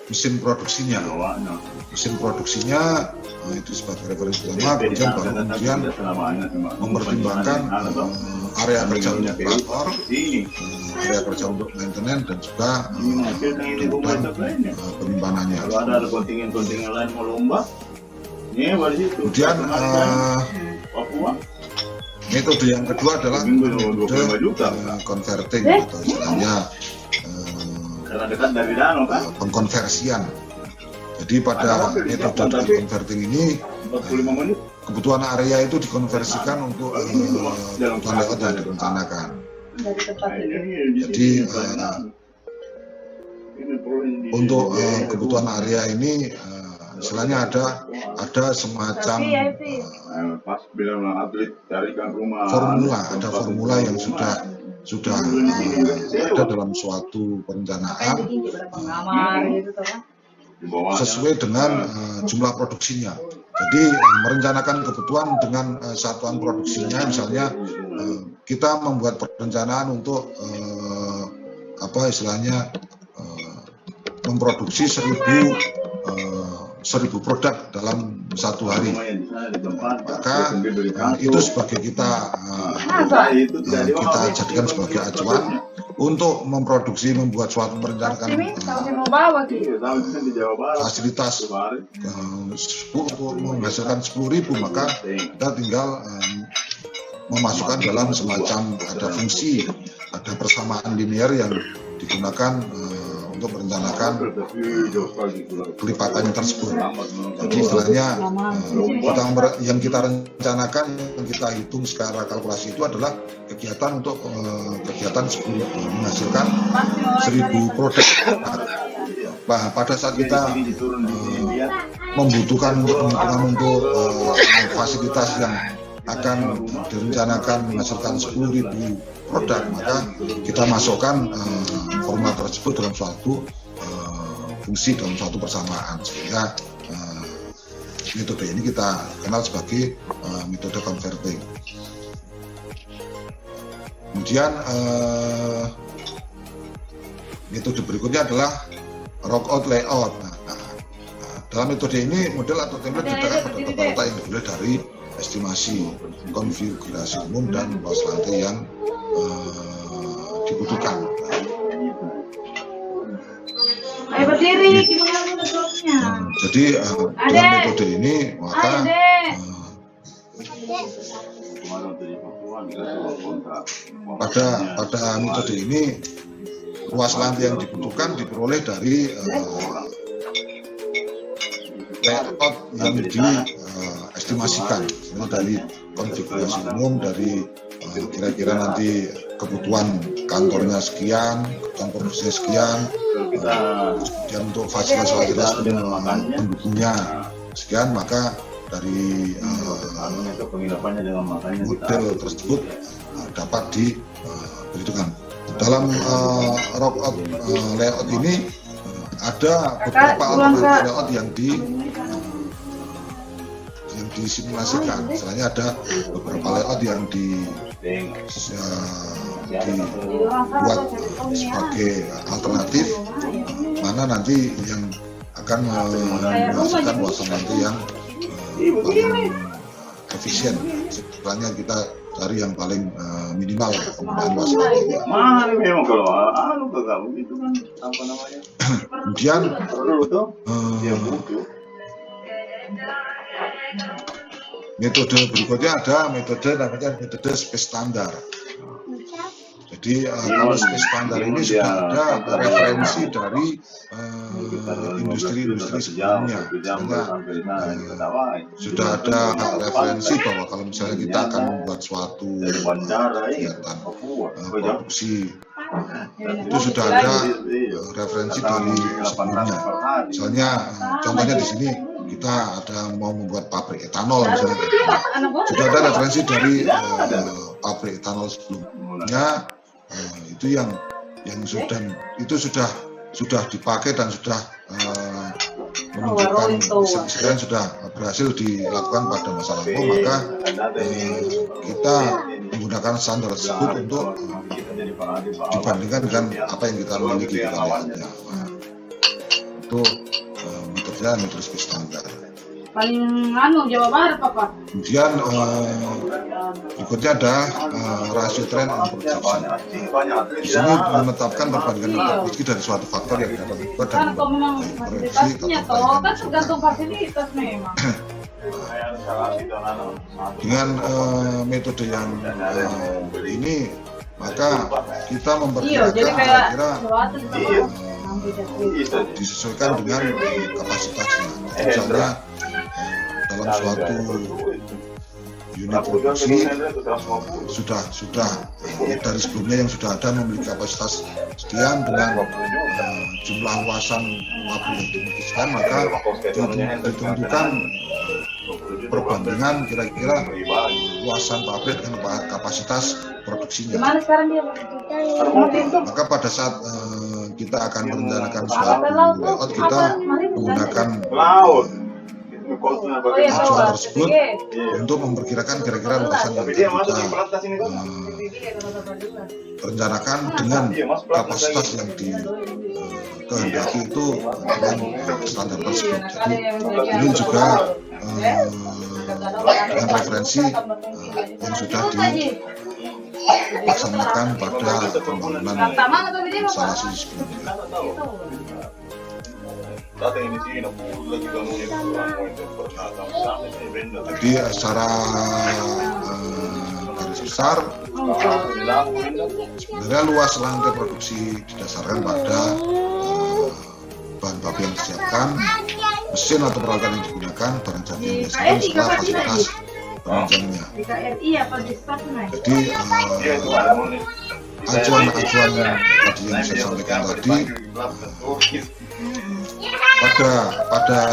mesin produksinya. Mesin produksinya itu sebagai referensi utama, kemudian mempertimbangkan area kerja untuk operator, area kerja untuk maintenance, dan juga penyimpanannya. Kemudian metode yang kedua adalah metode converting atau istilahnya pengkonversian. Jadi pada metode converting ini kebutuhan area itu dikonversikan untuk kebutuhan layout yang direncanakan. Jadi untuk kebutuhan area ini istilahnya ada semacam formula yang sudah ada dalam suatu perencanaan sesuai dengan jumlah produksinya. Jadi merencanakan kebutuhan dengan satuan produksinya, misalnya kita membuat perencanaan untuk memproduksi 1000 produk dalam satu hari, maka itu sebagai kita jadikan sebagai acuan untuk membuat suatu merencanakan fasilitas untuk menghasilkan 10.000, maka kita tinggal memasukkan dalam semacam ada fungsi, ada persamaan linear yang digunakan untuk merencanakan pelipatannya tersebut. Jadi istilahnya yang kita rencanakan, yang kita hitung secara kalkulasi itu adalah kegiatan untuk kegiatan 10 menghasilkan 1000 produk. Nah, pada saat kita membutuhkan untuk fasilitas yang akan direncanakan menghasilkan 10.000 produk, maka kita masukkan formula tersebut dalam suatu fungsi, dalam suatu persamaan, sehingga metode ini kita kenal sebagai metode converting. Kemudian metode berikutnya adalah workout layout. Dalam metode ini model atau template didasarkan pada tata-tata yang dimulai dari estimasi konfigurasi umum dan luas lantai yang dibutuhkan. Jadi dengan metode ini maka pada metode ini luas lantai yang dibutuhkan diperoleh dari layout yang diestimasikan, dari konfigurasi umum, dari kira-kira nanti kebutuhan kantornya sekian, kebutuhan produksinya sekian, dan untuk fasilitas pendukungnya sekian, maka dari model tersebut dapat diperhitungkan. Dalam layout ini ada beberapa alternatif layout yang disimulasikan. Misalnya ada beberapa layout yang dibuat sebagai alternatif, mana nanti yang akan menghasilkan luasan lantai yang paling efisien. Sebenarnya kita cari yang paling minimal penggunaan luasan lantai. Kemudian Metode berikutnya ada metode namanya metode space standar. Jadi kalau space standar ini sudah ada referensi dari industri-industri sebelumnya. Misalnya sudah ada referensi bahwa kalau misalnya kita akan membuat suatu kegiatan produksi, itu sudah ada referensi dari sebelumnya. Misalnya contohnya di sini kita ada mau membuat pabrik etanol misalnya, sudah ada referensi dari pabrik etanol sebelumnya. Itu yang sudah dipakai dan sudah menunjukkan sekalian sudah berhasil dilakukan pada masa lalu, maka kita menggunakan standar tersebut untuk dibandingkan dengan apa yang kita miliki di dalamnya. Itu metode space standar. Paling Jawa Barat Papa. Kemudian berikutnya ada rasio tren and projection. Di sini menetapkan perbandingan produksi dari suatu faktor yang dapat dibuat dan prediksi atau kan tergantung fasilitas memang. Dengan metode yang ini maka kita memperkirakan kira-kira disesuaikan dengan kapasitasnya. Misalnya dalam suatu unit produksi sudah dari sebelumnya yang sudah ada memiliki kapasitas sekian dengan jumlah luasan pabrik yang dimiliki, maka ditentukan perbandingan kira-kira luasan pabrik dengan kapasitas produksinya. Maka pada saat kita akan merencanakan suatu layout, kita menggunakan acuan tersebut untuk memperkirakan kira-kira luasan yang kita rencanakan dengan kapasitas yang dikehendaki itu dengan standar tersebut. Jadi ini juga dengan referensi yang sudah dilaksanakan pada pembangunan instalasi sebelumnya. Jadi secara garis besar sebenarnya luas lantai produksi didasarkan pada bahan baku yang disiapkan, mesin atau peralatan yang digunakan, barang jasa yang disiapkan, serta fasilitas penunjangnya. Jadi acuan-acuan tadi yang saya sampaikan tadi pada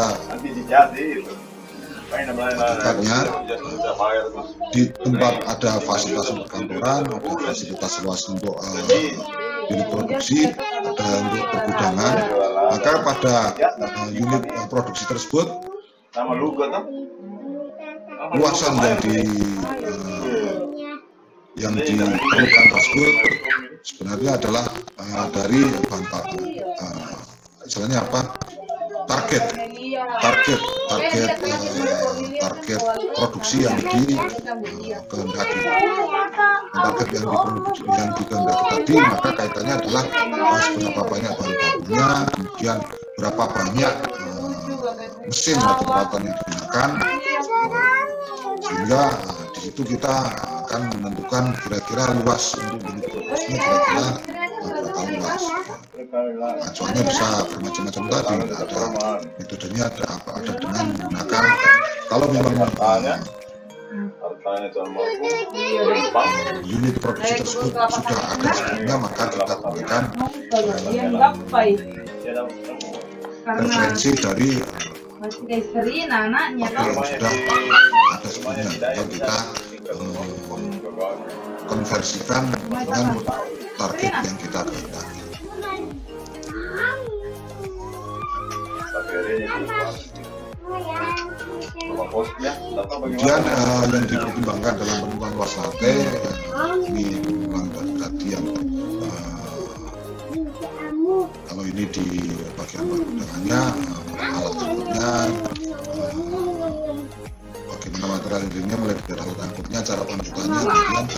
hakikatnya di tempat ada fasilitas perkantoran, ada fasilitas luas untuk unit produksi, ada untuk pergudangan, maka pada unit produksi tersebut luasan yang diperlukan tersebut sebenarnya adalah dari bahan baku. Istilahnya apa? Target produksi yang dikehendaki. Target yang dikehendaki tadi, maka kaitannya adalah berapa banyak bahan bakunya, kemudian berapa banyak mesin atau peralatan yang digunakan, sehingga di situ kita akan menentukan kira-kira luas untuk unit produksinya kira-kira berapa luas. Acuannya bisa bermacam-macam tadi, ada metodenya, ada dengan menggunakan kalau memang unit produksi tersebut sudah ada sebelumnya, maka kita gunakan referensi dari yang sudah ada sebelumnya, yang kita konversikan dengan target yang kita kehendaki. Kemudian yang dipertimbangkan dalam penentuan luas lantai ini memang tadi yang kalau ini di bagian pergudangannya, alat angkutnya, bagaimana material intinya mulai dari alat angkutnya, cara penjualannya, kemudian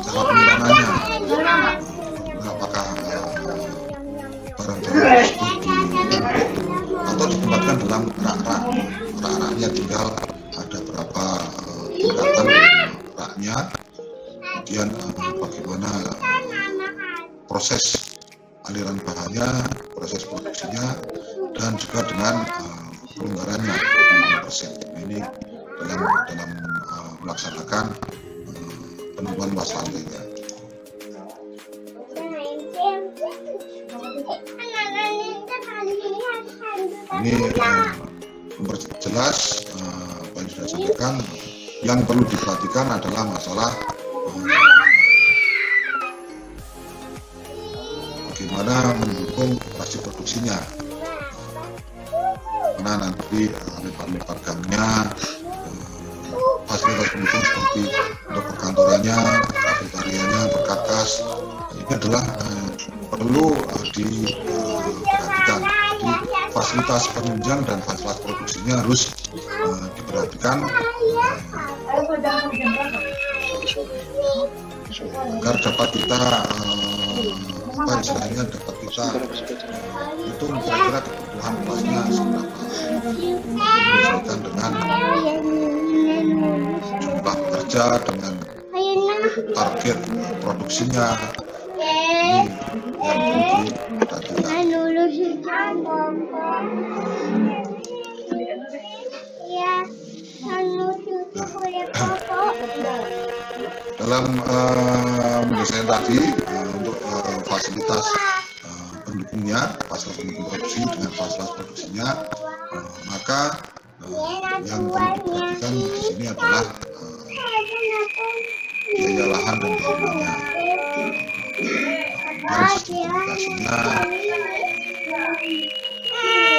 cara penyimpanan, apakah barang-barang tersebut ditumpuk atau ditempatkan dalam rak-rak. Rak-raknya tinggal ada berapa tingkatan raknya, kemudian bagaimana proses aliran bahannya, proses produksinya, dan juga dengan pelonggarannya 5%. Ini dalam melaksanakan penurunan luas lantainya. Ini memperjelas apa yang sudah disampaikan. Yang perlu diperhatikan adalah masalah bagaimana mendukung operasi produksinya, karena nanti lebar-lebar gangnya, fasilitas pendukung seperti untuk perkantorannya, kafetarianya, berkakas, ini adalah perlu diperhatikan. Jadi fasilitas penunjang dan fasilitas produksinya harus diperhatikan agar dapat kita apa istilahnya dapat kita hitung kira-kira kebutuhan luasnya seberapa, disesuaikan dengan jumlah pekerja, dengan target produksinya. Ini yang perlu diperhatikan. Dalam mendesain tadi untuk fasilitas pendukungnya, fasilitas pendukung produksi dengan fasilitas produksinya, maka yang perlu diperhatikan di sini adalah biaya lahan dan bangunannya, dan sistem komunikasinya,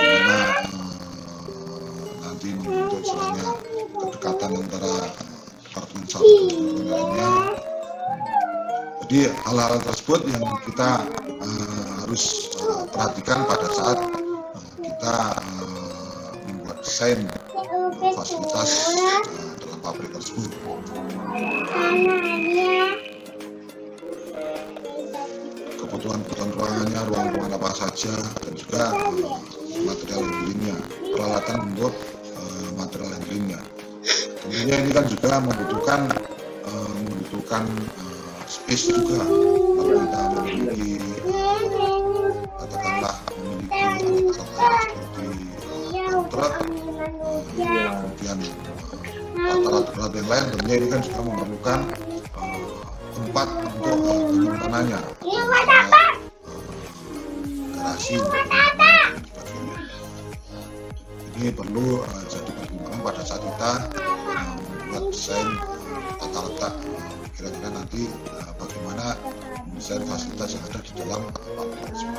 dimana nanti membentuk istilahnya kedekatan antara apartemen satu dengan lainnya. Jadi hal-hal tersebut yang kita harus perhatikan pada saat kita membuat desain fasilitas dalam pabrik tersebut. Kebutuhan ruangannya, ruang-ruangan apa saja, dan juga material handlingnya, peralatan untuk material handlingnya. Tentunya ini kan juga membutuhkan space juga. Kalau kita memiliki katakanlah memiliki alat-alat seperti truk, kemudian alat-alat yang lain, tentunya ini kan juga memerlukan tempat untuk penyimpanannya, garasi, ini perlu jadi pertimbangan pada saat kita membuat desain tata letak kira-kira nanti bagaimana mendesain fasilitas yang ada di dalam pabrik tersebut.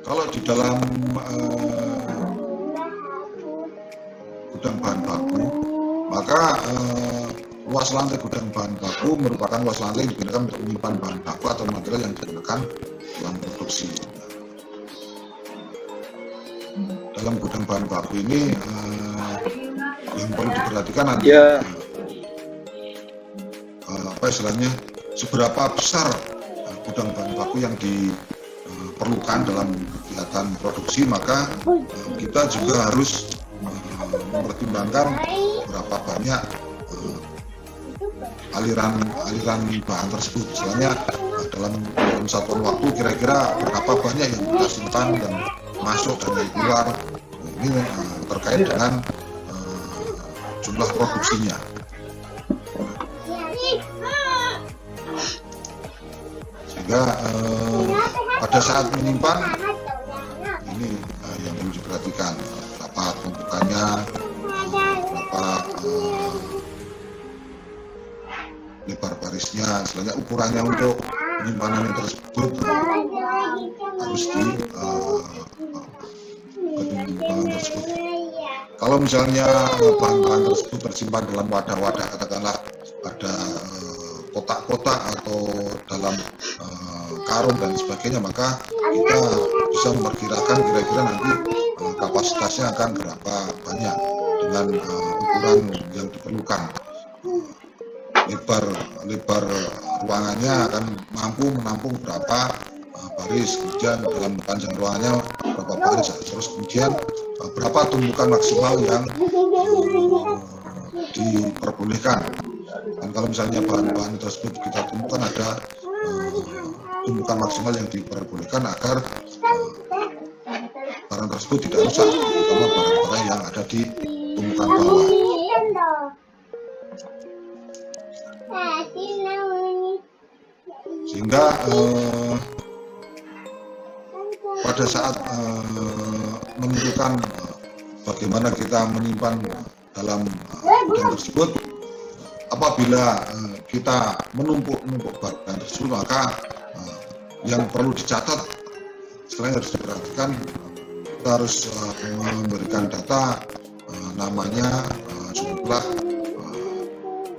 Kalau di dalam gudang bahan baku, maka luas lantai gudang bahan baku merupakan luas lantai yang digunakan untuk menyimpan bahan baku atau material yang digunakan dalam produksi. Dalam gudang bahan baku ini yang perlu diperhatikan nanti apa istilahnya, seberapa besar gudang bahan baku yang diperlukan dalam kegiatan produksi, maka kita juga harus mempertimbangkan berapa banyak aliran bahan tersebut. Misalnya dalam satuan waktu kira-kira berapa banyak yang kita simpan dan masuk dan keluar. Ini terkait dengan jumlah produksinya. Sehingga pada saat menyimpan ini yang perlu diperhatikan, berapa tumpukannya, berapa lebar barisnya, istilahnya ukurannya untuk penyimpanan tersebut harus pertimbangan tersebut. Kalau misalnya bahan-bahan tersebut tersimpan dalam wadah-wadah, katakanlah ada kotak-kotak atau dalam karung dan sebagainya, maka kita bisa memperkirakan kira-kira nanti kapasitasnya akan berapa banyak dengan ukuran yang diperlukan. lebar ruangannya akan mampu menampung berapa baris, kemudian dalam panjang ruangannya berapa baris, terus kemudian berapa tumpukan maksimal yang diperbolehkan. Dan kalau misalnya bahan-bahan tersebut kita temukan ada tumpukan maksimal yang diperbolehkan agar barang tersebut tidak rusak, terutama barang-barang yang ada di tumpukan bawah. Sehingga pada saat menentukan bagaimana kita menyimpan dalam gudang tersebut, apabila kita menumpuk barang tersebut, maka yang perlu dicatat setelah harus diperhatikan, kita harus memberikan data namanya, jumlah,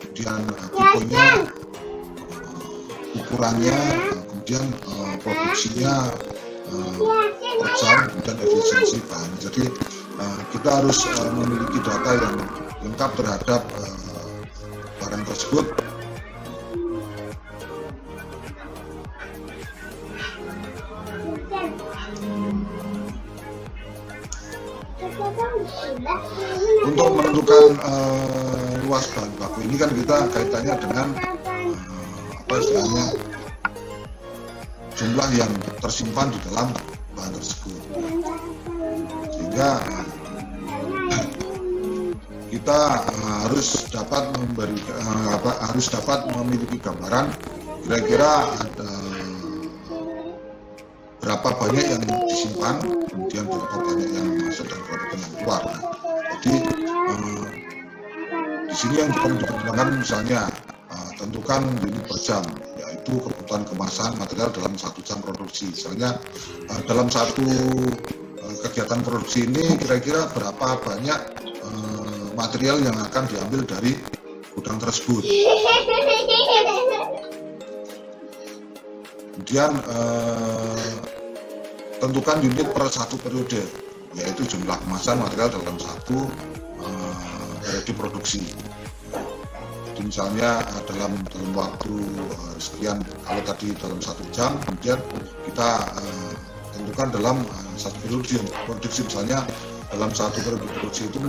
kemudian tipenya, ukurannya, kemudian produksinya per jam, dan efisiensi bahan. Jadi kita harus memiliki data yang lengkap terhadap barang tersebut. Untuk menentukan luas bahan baku ini kan kita kaitannya dengan apa istilahnya, jumlah yang tersimpan di dalam bahan tersebut, sehingga kita harus dapat memiliki gambaran kira-kira ada berapa banyak yang disimpan, kemudian berapa banyak yang masuk dan berapa banyak yang keluar. Jadi di sini yang perlu dipertimbangkan misalnya tentukan unit per jam, yaitu kebutuhan kemasan material dalam 1 jam produksi. Misalnya dalam satu kegiatan produksi ini kira-kira berapa banyak material yang akan diambil dari gudang tersebut. Kemudian tentukan unit per satu periode, yaitu jumlah kemasan material dalam satu periode produksi. Jadi misalnya dalam waktu sekian, kalau tadi dalam 1 jam, kemudian kita tentukan dalam satu periode produksi, misalnya dalam satu periode produksi itu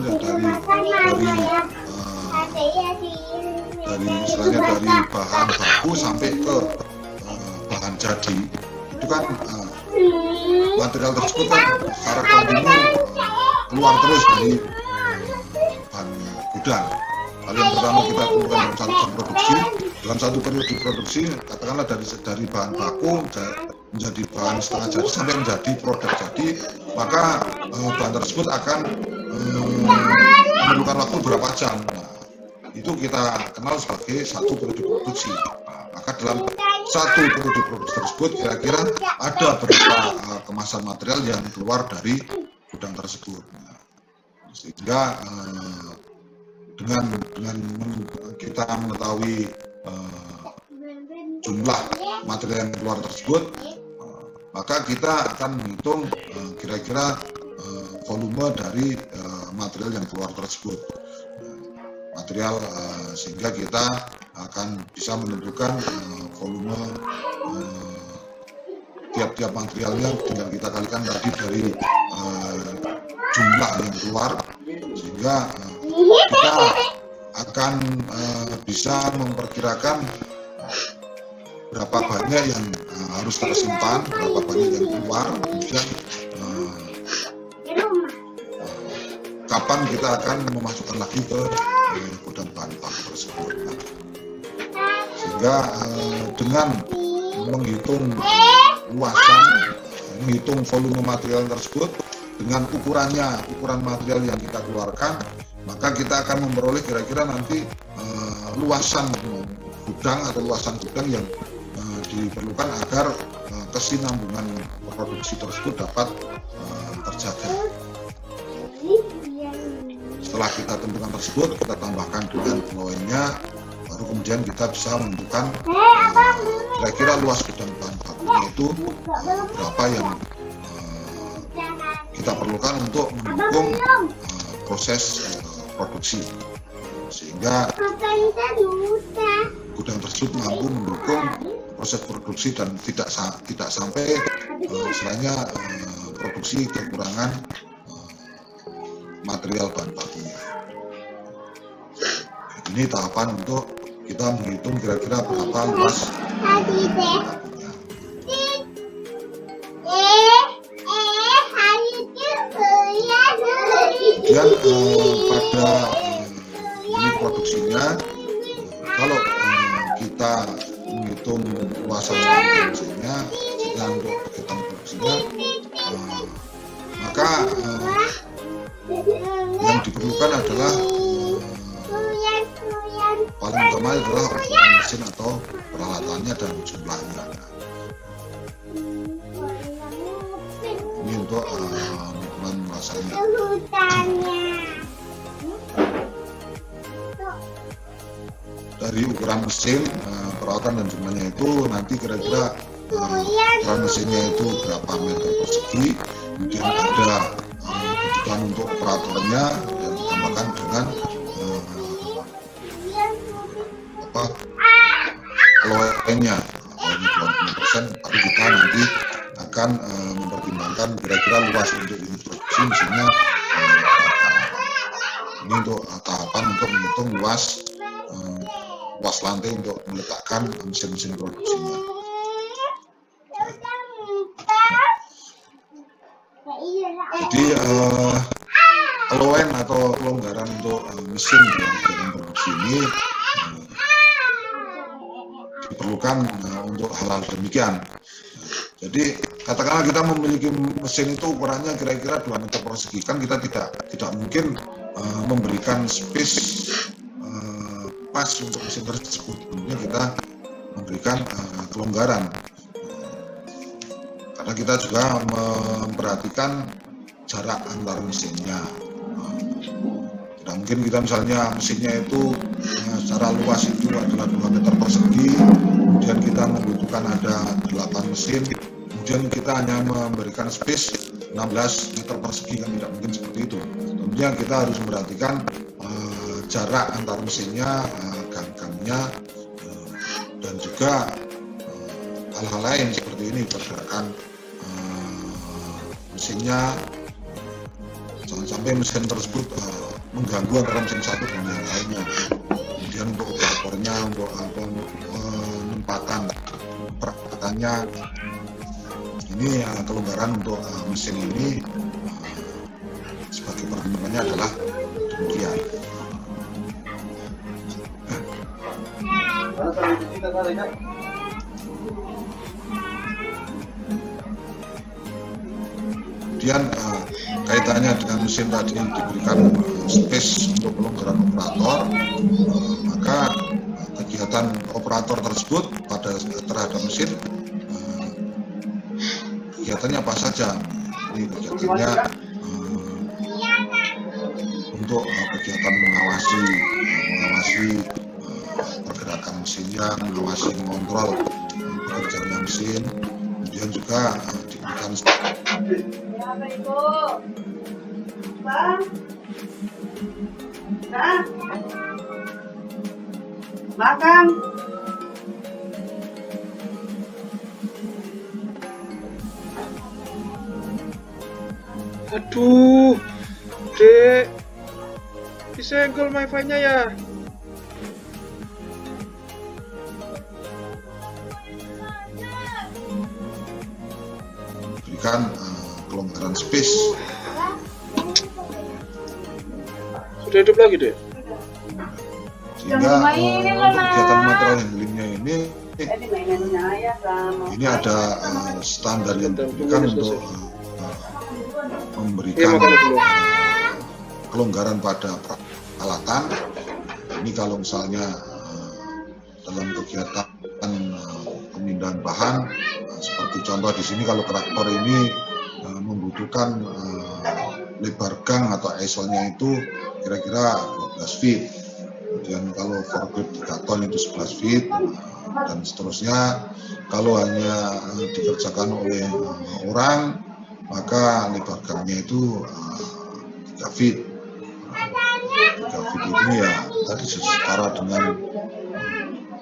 dari istilahnya dari bahan baku sampai ke bahan jadi, itu kan material tersebut kan secara kontinu keluar terus dari bahan gudang. Lalu yang pertama kita tentukan dalam 1 jam produksi, dalam satu periode produksi, katakanlah dari bahan baku menjadi bahan setengah jadi sampai menjadi produk jadi, maka bahan tersebut akan memerlukan waktu berapa jam. Nah, itu kita kenal sebagai satu periode produksi. Maka dalam satu periode produksi tersebut kira-kira ada berapa kemasan material yang keluar dari gudang tersebut. Nah, sehingga dengan kita mengetahui jumlah material yang keluar tersebut, maka kita akan menghitung kira-kira volume dari material yang keluar tersebut. Material sehingga kita akan bisa menentukan volume tiap-tiap materialnya, tinggal kita kalikan tadi dari jumlah yang keluar, sehingga kita akan bisa memperkirakan berapa banyak yang harus tersimpan, berapa banyak yang keluar, kemudian kapan kita akan memasukkan lagi ke gudang bahan baku tersebut. Nah, sehingga dengan menghitung luasan, menghitung volume material tersebut dengan ukuran material yang kita keluarkan, maka kita akan memperoleh kira-kira nanti luasan gudang atau luasan gudang yang diperlukan agar kesinambungan produksi tersebut dapat terjaga. Setelah kita tentukan tersebut, kita tambahkan dengan poinnya, baru kemudian kita bisa menentukan kira-kira luas gudang bahan bakunya itu berapa yang kita perlukan untuk mendukung proses produksi. sehingga gudang tersebut mampu mendukung proses produksi dan tidak sampai istilahnya produksi kekurangan material bahan bakunya. Ini tahapan untuk kita menghitung kira-kira berapa luas bakunya. Kemudian pada unit produksinya, kalau kita menghitung luasan produksinya, sehingga untuk kegiatan produksinya, maka yang diperlukan adalah paling utama adalah ukuran mesin atau peralatannya dan jumlahnya. Ini untuk ukuran luasannya. Dari ukuran mesin, peralatan dan jumlahnya itu nanti kira-kira ukuran mesinnya itu berapa meter persegi, kemudian ada kebutuhan untuk operatornya dan ditambahkan dengan kelompoknya 20%, baru kita nanti akan mempertimbangkan kira-kira luas untuk unit produksi mesinnya ini untuk tahapan untuk menghitung luas lantai untuk meletakkan mesin-mesin produksinya. Jadi allowance atau kelonggaran untuk mesin dalam produksi ini diperlukan untuk hal-hal demikian. Jadi katakanlah kita memiliki mesin itu ukurannya kira-kira 2 meter persegi, kan kita tidak mungkin memberikan space pas untuk mesin tersebut. Tentunya kita memberikan kelonggaran karena kita juga memperhatikan jarak antar mesinnya. Tidak mungkin kita misalnya mesinnya itu secara luas itu adalah 2 meter persegi, kemudian kita membutuhkan ada 8 mesin, kemudian kita hanya memberikan space 16 meter persegi, kan tidak mungkin seperti itu. Tentunya kita harus memperhatikan jarak antar mesinnya, gang-gangnya, dan juga hal-hal lain seperti ini, pergerakan mesinnya, jangan sampai mesin tersebut mengganggu antara mesin satu dan yang lainnya. Kemudian untuk operatornya, untuk penempatan peralatannya, ini kelonggaran untuk mesin ini sebagai pertimbangannya adalah demikian. Kemudian kaitannya dengan mesin tadi diberikan space untuk kelonggaran operator, maka kegiatan operator tersebut terhadap mesin kegiatannya apa saja. Ini kegiatannya untuk kegiatan mengawasi pergerakan mesinnya, mengawasi, mengontrol bekerjanya mesin, kemudian juga diberikan makan. Aduh, Dek, disenggol wifi-nya ya. berikan kelonggaran space. Sudah hidup lagi, Dek. Sehingga untuk kegiatan material handlingnya ini ada standar yang diberikan untuk memberikan kelonggaran pada peralatan. Ini kalau misalnya dalam kegiatan pemindahan bahan, seperti contoh di sini kalau traktor ini membutuhkan lebar gang atau eselnya itu kira-kira 12 feet. Kemudian kalau forklift 3 ton itu 11 feet dan seterusnya. Kalau hanya dikerjakan oleh orang, maka lebar gangnya itu 3 feet. 3 feet ini ya tadi setara dengan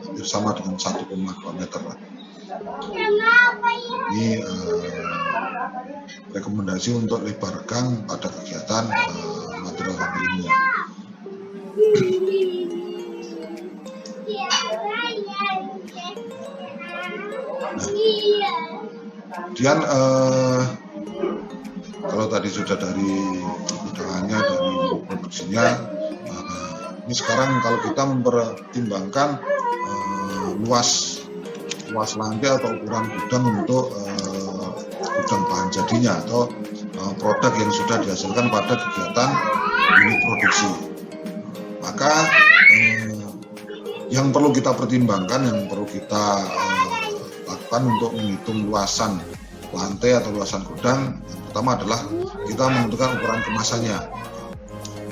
hampir sama dengan 1,2 meter lah. Ini rekomendasi untuk lebar gang pada kegiatan material handlingnya. Kemudian kalau tadi sudah dari undangannya, dari produksinya, ini sekarang kalau kita mempertimbangkan luas lantai atau ukuran gudang untuk gudang bahan jadinya atau produk yang sudah dihasilkan pada kegiatan unit produksi. Maka yang perlu kita pertimbangkan, yang perlu kita lakukan untuk menghitung luasan lantai atau luasan gudang, yang pertama adalah kita menentukan ukuran kemasannya.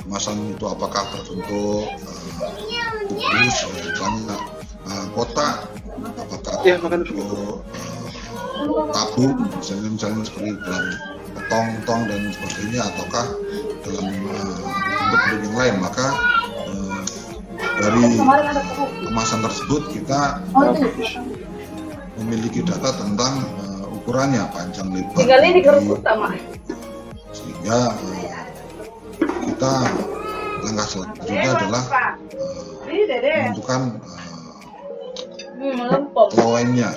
Kemasan itu apakah berbentuk kubus, misalnya kotak, apakah bentuk tabung, misalnya seperti dalam tong dan sebagainya, ataukah dalam bentuk yang lain. Maka dari kemasan tersebut kita memiliki data tentang ukurannya, panjang lebar, sehingga kita langkah selanjutnya adalah menentukan loennya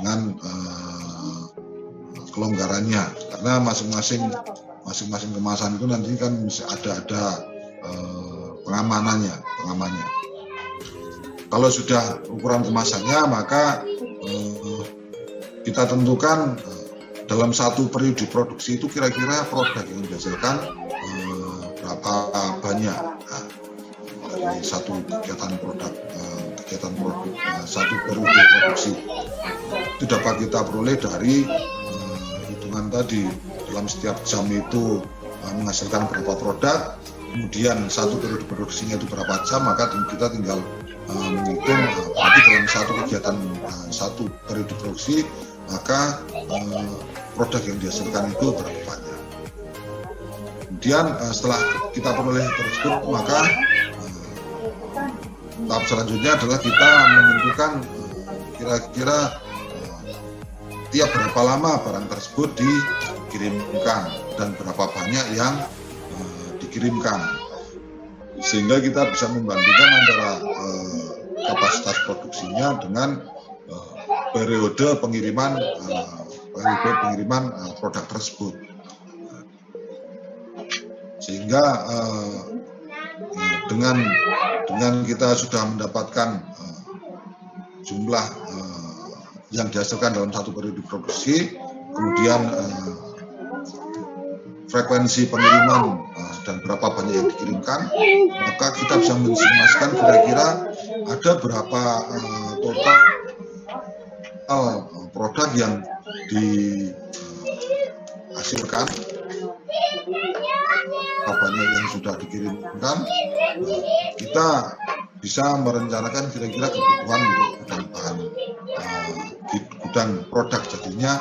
dengan kelonggarannya, karena masing-masing kemasan itu nanti kan ada pengamannya. Kalau sudah ukuran kemasannya, maka kita tentukan dalam satu periode produksi itu kira-kira produk yang dihasilkan berapa banyak. Dari satu kegiatan produk satu periode produksi itu dapat kita peroleh dari hitungan tadi. Dalam setiap jam itu menghasilkan berapa produk, kemudian satu periode produksinya itu berapa jam, maka kita tinggal menghitung berarti dalam satu kegiatan satu periode produksi, maka produk yang dihasilkan itu berapa banyak. Kemudian setelah kita peroleh tersebut, maka tahap selanjutnya adalah kita menentukan kira-kira tiap berapa lama barang tersebut dikirimkan dan berapa banyak yang dikirimkan, sehingga kita bisa membandingkan antara kapasitas produksinya dengan periode pengiriman produk tersebut, sehingga dengan kita sudah mendapatkan jumlah yang dihasilkan dalam satu periode produksi, kemudian frekuensi pengiriman dan berapa banyak yang dikirimkan, maka kita bisa mensimulasikan kira-kira ada berapa total produk yang dihasilkan, berapa banyak yang sudah dikirimkan. Kita bisa merencanakan kira-kira kebutuhan untuk gudang produk jadinya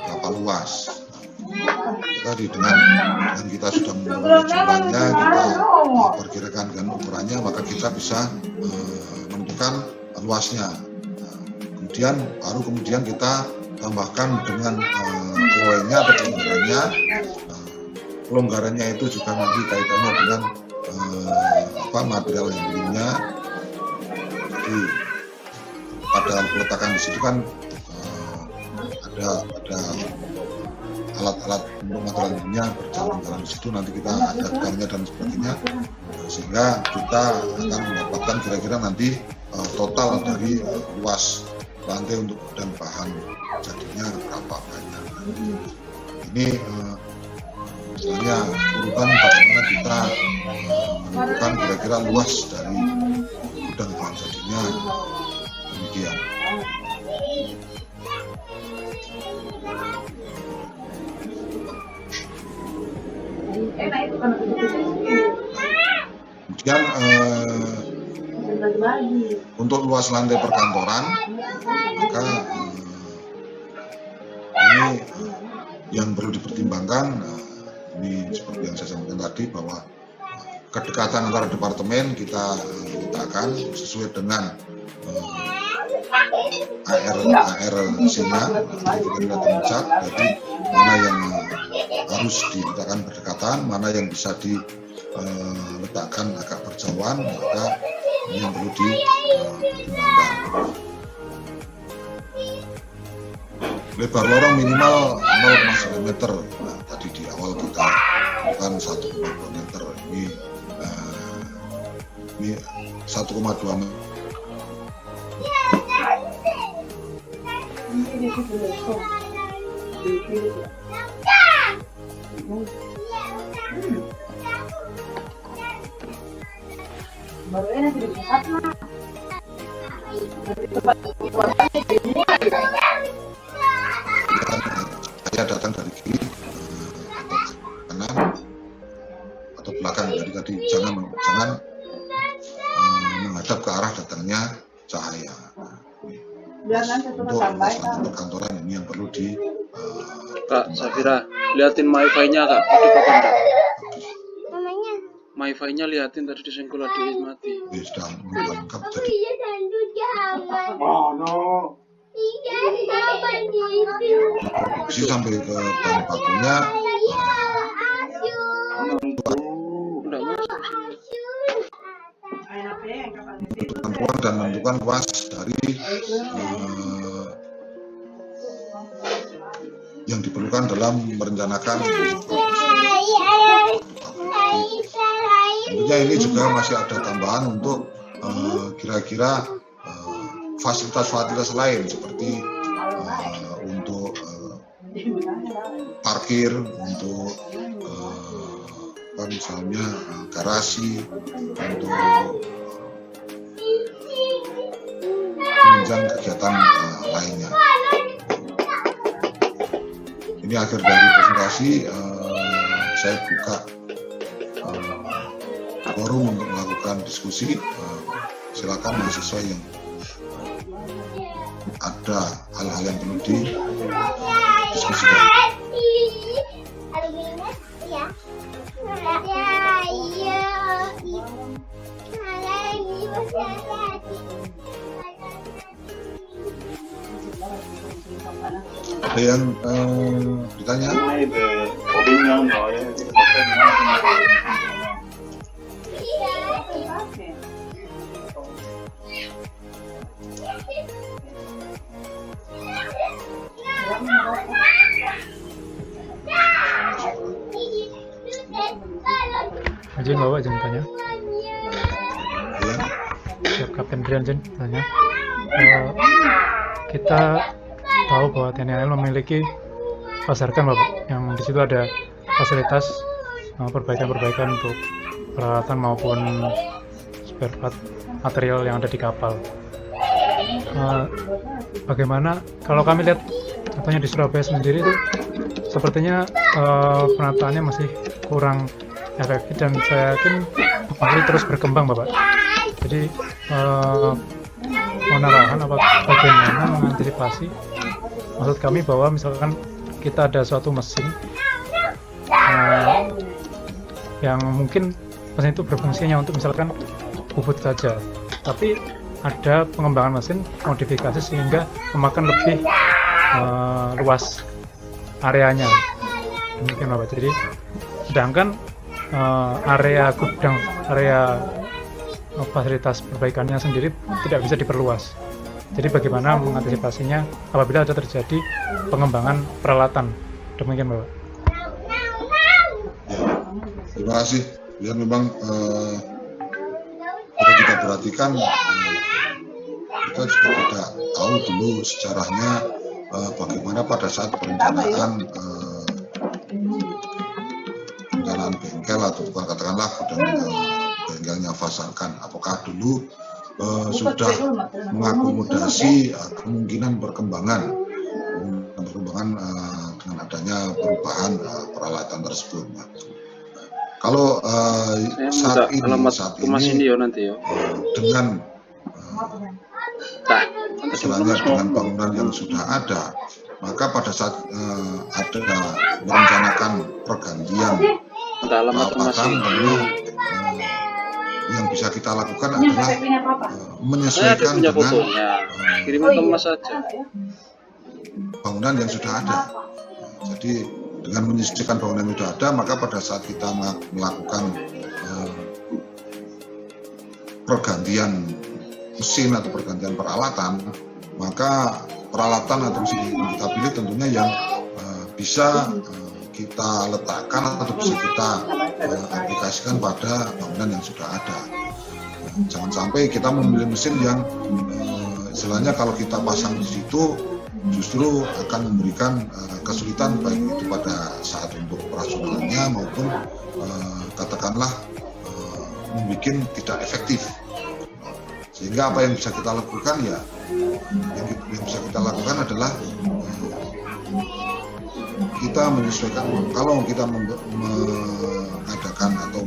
berapa luas. Tadi dengan kita sudah memperoleh jumlahnya, kita perkirakan dengan ukurannya, maka kita bisa menentukan luasnya. Kemudian kita tambahkan dengan loennya atau kelonggarannya. Kelonggarannya itu juga nanti kaitannya dengan material handlingnya. Jadi pada peletakan di situ kan ada alat-alat untuk material handlingnya berjalan di situ, nanti kita ada gangnya dan sebagainya, sehingga kita akan mendapatkan kira-kira nanti total dari luas lantai untuk dan bahan jadinya berapa banyak. Ini misalnya urutan bagaimana kita menentukan kira-kira luas dari gudang bahan jadinya, demikian. Kemudian untuk luas lantai perkantoran, maka ini yang perlu dipertimbangkan. Ini seperti yang saya sampaikan tadi, bahwa kedekatan antara departemen kita letakkan sesuai dengan ARC-nya, kita mencak, jadi mana yang harus diletakkan berdekatan, mana yang bisa diletakkan agak berjauhan, maka ini yang perlu dipertimbangkan. Lebar lorong minimal 0,1 meter. Nah, tadi di awal kita bukan 1,2 meter, ini 1,2 meter. Baru ini tidak bisa Saya datang dari kiri atau kanan atau belakang, dari tadi jangan menghadap ke arah datangnya cahaya. Untuk masalah perkantoran ini yang perlu di Kak Safira, liatin MiFi-nya Kak, tadi papan Kak. MiFi-nya liatin tadi disenggol adik mati. sudah lengkap, jadi produksi sampai ke bahan bakunya Enggak masuk. menentukan ruang dan menentukan luas dari yang diperlukan dalam merencanakan tentunya ini juga masih ada tambahan untuk kira-kira fasilitas-fasilitas lain seperti untuk parkir, untuk misalnya garasi, untuk menunjang kegiatan lainnya. Ini akhir dari presentasi, saya buka forum untuk melakukan diskusi. Silakan mahasiswa yang ada hal-hal yang perlu didiskusikan. Ada yang ditanya? Izin Bapak, izin tanya. Ya. Siap Kapten Brian, izin tanya. Kita tahu bahwa TNI AL memiliki pasarkan Bapak, yang di situ ada fasilitas perbaikan-perbaikan untuk peralatan maupun spare part material yang ada di kapal. Bagaimana kalau kami lihat contohnya di Surabaya sendiri itu sepertinya penataannya masih kurang efektif dan saya yakin masih terus berkembang Bapak. Jadi mohon arahan bagaimana mengantisipasi, maksud kami bahwa misalkan kita ada suatu mesin yang mungkin mesin itu berfungsinya untuk misalkan bubut saja, tapi ada pengembangan mesin modifikasi sehingga memakan lebih luas areanya, mungkin Bapak. Jadi sedangkan area gudang, area fasilitas perbaikannya sendiri tidak bisa diperluas. Jadi bagaimana mengantisipasinya apabila ada terjadi pengembangan peralatan, demikian Bapak. Ya, terima kasih. Ya memang kalau kita perhatikan kita juga tidak tahu dulu sejarahnya bagaimana pada saat perencanaan bengkel atau bukan katakanlah bengkelnya Fasarkan, apakah dulu sudah mengakomodasi kemungkinan perkembangan dengan adanya perubahan peralatan tersebut. Kalau saat ini dengan istilahnya dengan bangunan yang sudah ada, maka pada saat ada merencanakan pergantian peralatan, tentu yang bisa kita lakukan Ini adalah pakai pin apa? Saya ada menyesuaikan punya dengan fotonya. Kirimin ke Mas saja. bangunan yang sudah ada. Jadi dengan menyesuaikan bangunan yang sudah ada, maka pada saat kita melakukan pergantian mesin atau pergantian peralatan, maka peralatan atau mesin yang kita pilih tentunya yang bisa kita letakkan atau bisa kita aplikasikan pada bangunan yang sudah ada. Jangan sampai kita memilih mesin yang istilahnya kalau kita pasang di situ justru akan memberikan kesulitan baik itu pada saat untuk operasionalnya maupun katakanlah membuat tidak efektif. Sehingga apa yang bisa kita lakukan ya yang bisa kita lakukan adalah kita menyesuaikan. Kalau kita mengadakan atau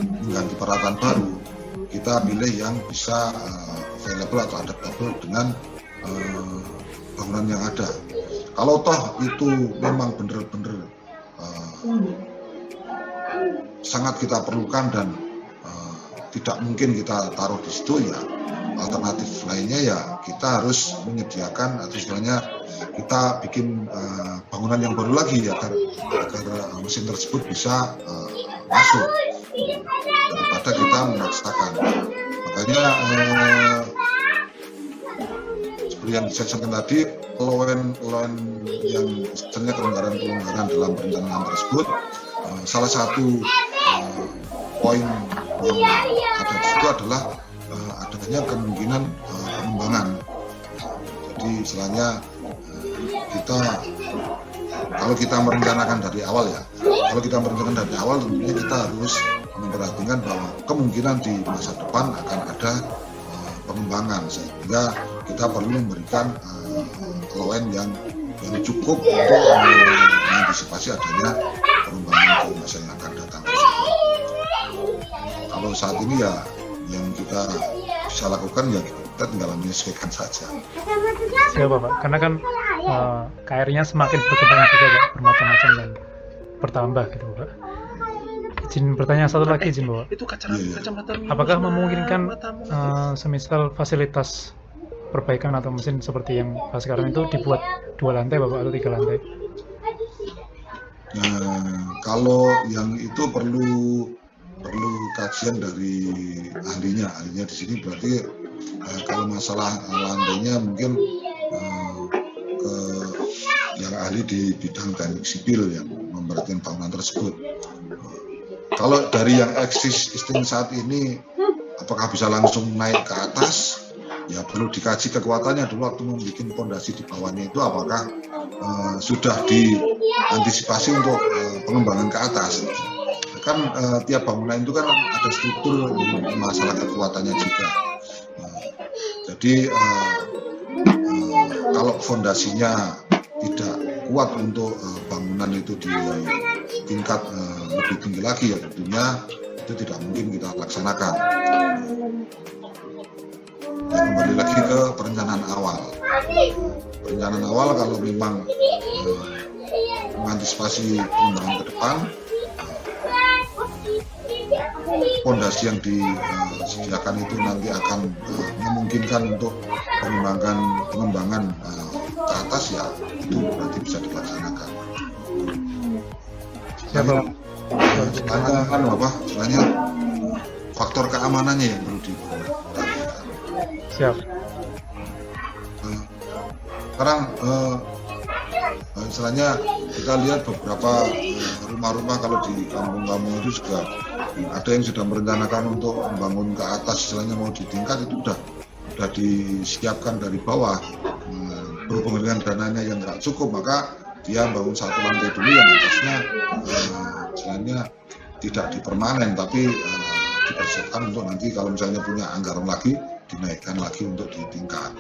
mengganti peralatan baru, kita pilih yang bisa available atau adaptable dengan bangunan yang ada. Kalau toh itu memang benar-benar sangat kita perlukan dan tidak mungkin kita taruh di situ, ya alternatif lainnya ya kita harus menyediakan atau istilahnya kita bikin bangunan yang baru lagi ya agar mesin tersebut bisa masuk daripada kita memaksakan. Makanya seperti yang saya sampaikan tadi, loan yang misalnya kelonggaran dalam perencanaan tersebut, salah satu poin yang ada di situ adalah adanya kemungkinan pengembangan. Jadi istilahnya kita kalau kita merencanakan dari awal tentunya kita harus memperhatikan bahwa kemungkinan di masa depan akan ada pengembangan, sehingga kita perlu memberikan loan yang cukup untuk mengantisipasi adanya pengembangan di masa yang akan datang. Kalau saat ini ya yang kita bisa lakukan ya kita tinggal menyesuaikan saja. Siapa Pak? Karena kan KR-nya semakin berkembang juga Pak, bermacam-macam dan bertambah gitu Pak. Izin bertanya satu lagi izin Bapak. Itu kacamata minus. Apakah memungkinkan semisal fasilitas perbaikan atau mesin seperti yang sekarang itu dibuat 2 lantai Bapak atau 3 lantai? Kalau yang itu perlu kajian dari ahlinya di sini. Berarti kalau masalah lantainya mungkin ke yang ahli di bidang teknik sipil yang memperhatikan bangunan tersebut. Kalau dari yang existing saat ini, apakah bisa langsung naik ke atas? Ya perlu dikaji kekuatannya dulu waktu membuat fondasi di bawahnya itu, apakah sudah diantisipasi untuk pengembangan ke atas. Kan tiap bangunan itu kan ada struktur masalah kekuatannya juga. Jadi kalau fondasinya tidak kuat untuk bangunan itu di tingkat lebih tinggi lagi, ya tentunya itu tidak mungkin kita laksanakan. Ya, kembali lagi ke perencanaan awal. Perencanaan awal kalau memang mengantisipasi pengembangan ke depan, fondasi yang disediakan itu nanti akan memungkinkan untuk pengembangan ke atas, ya itu berarti bisa dilaksanakan. Sebenarnya faktor keamanannya yang perlu diperhatikan. Siap. Sekarang istilahnya kita lihat beberapa rumah-rumah kalau di kampung-kampung itu juga ada yang sudah merencanakan untuk membangun ke atas, istilahnya mau di tingkat itu udah disiapkan dari bawah. Berhubung dengan dananya yang nggak cukup, maka dia bangun satu lantai dulu, yang atasnya istilahnya tidak dipermanen tapi dipersiapkan untuk nanti kalau misalnya punya anggaran lagi dinaikkan lagi untuk di tingkat.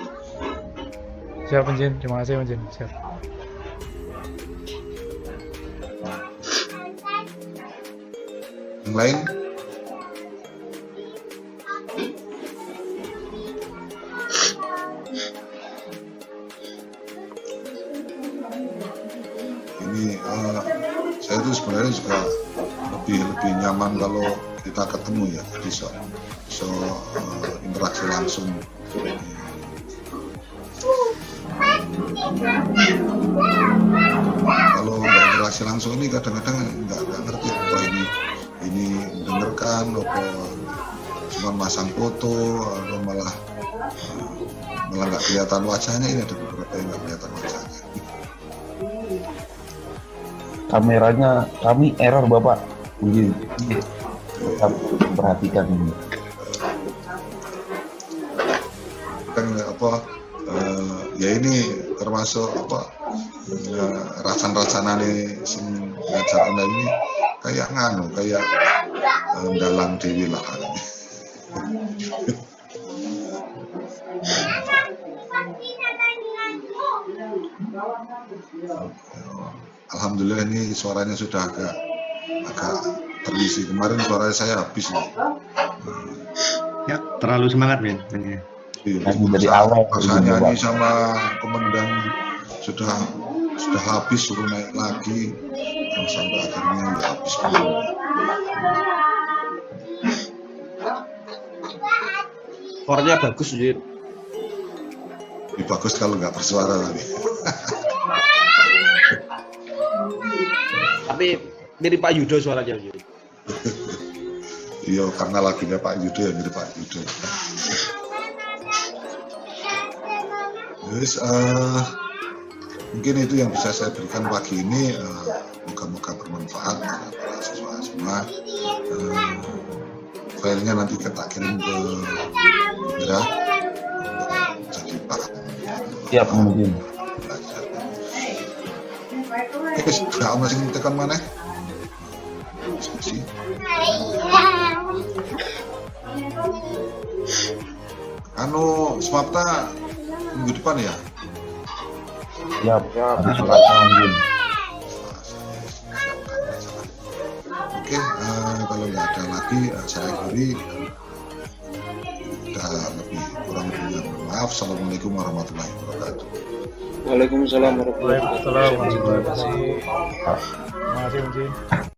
Siap Enjin, terima kasih Enjin. Siap. Yang lain? Ini saya itu sebenarnya juga lebih nyaman kalau kita ketemu ya, jadi so interaksi langsung. Kalau nggak interaksi langsung ini kadang-kadang nggak ngerti apa ini mendengarkan apa cuma masang foto atau malah nggak kelihatan wajahnya. Ini ada beberapa yang nggak kelihatan wajahnya. Kameranya kami error Bapak. Jadi kita perhatikan ini. Kan apa ya ini termasuk apa rasan-rasanane sing ngajar ini kayak kayak dalang dewi lah. Alhamdulillah ini suaranya sudah agak terisi. Kemarin suara saya habis nih. Ya, terlalu semangat, Ben. Dari awal rasanya nyanyi sama komandan sudah habis, suruh naik lagi sampai akhirnya ya habis. Suaranya bagus, Jid. Lebih bagus kalau nggak bersuara lagi. Tapi mirip Pak Yudo suaranya, Jid. Iya, karena lagunya Pak Yudo ya mirip Pak Yudo. Terus mungkin itu yang bisa saya berikan pagi ini. Moga-moga bermanfaat para siswa semua. Filenya nanti kita kirim ke Indra jadi paham. Siap mungkin. Sudah masih tekan mana? Diskusi. Semapta minggu depan ya? Siap. Hari Selasa mungkin. Oke, kalau nggak ada lagi saya akhiri. Udah kurang lebihnya maaf. Assalamualaikum warahmatullahi wabarakatuh. Waalaikumsalam warahmatullahi wabarakatuh. Waalaikumsalam warahmatullahi wabarakatuh. Terima kasih, Unji.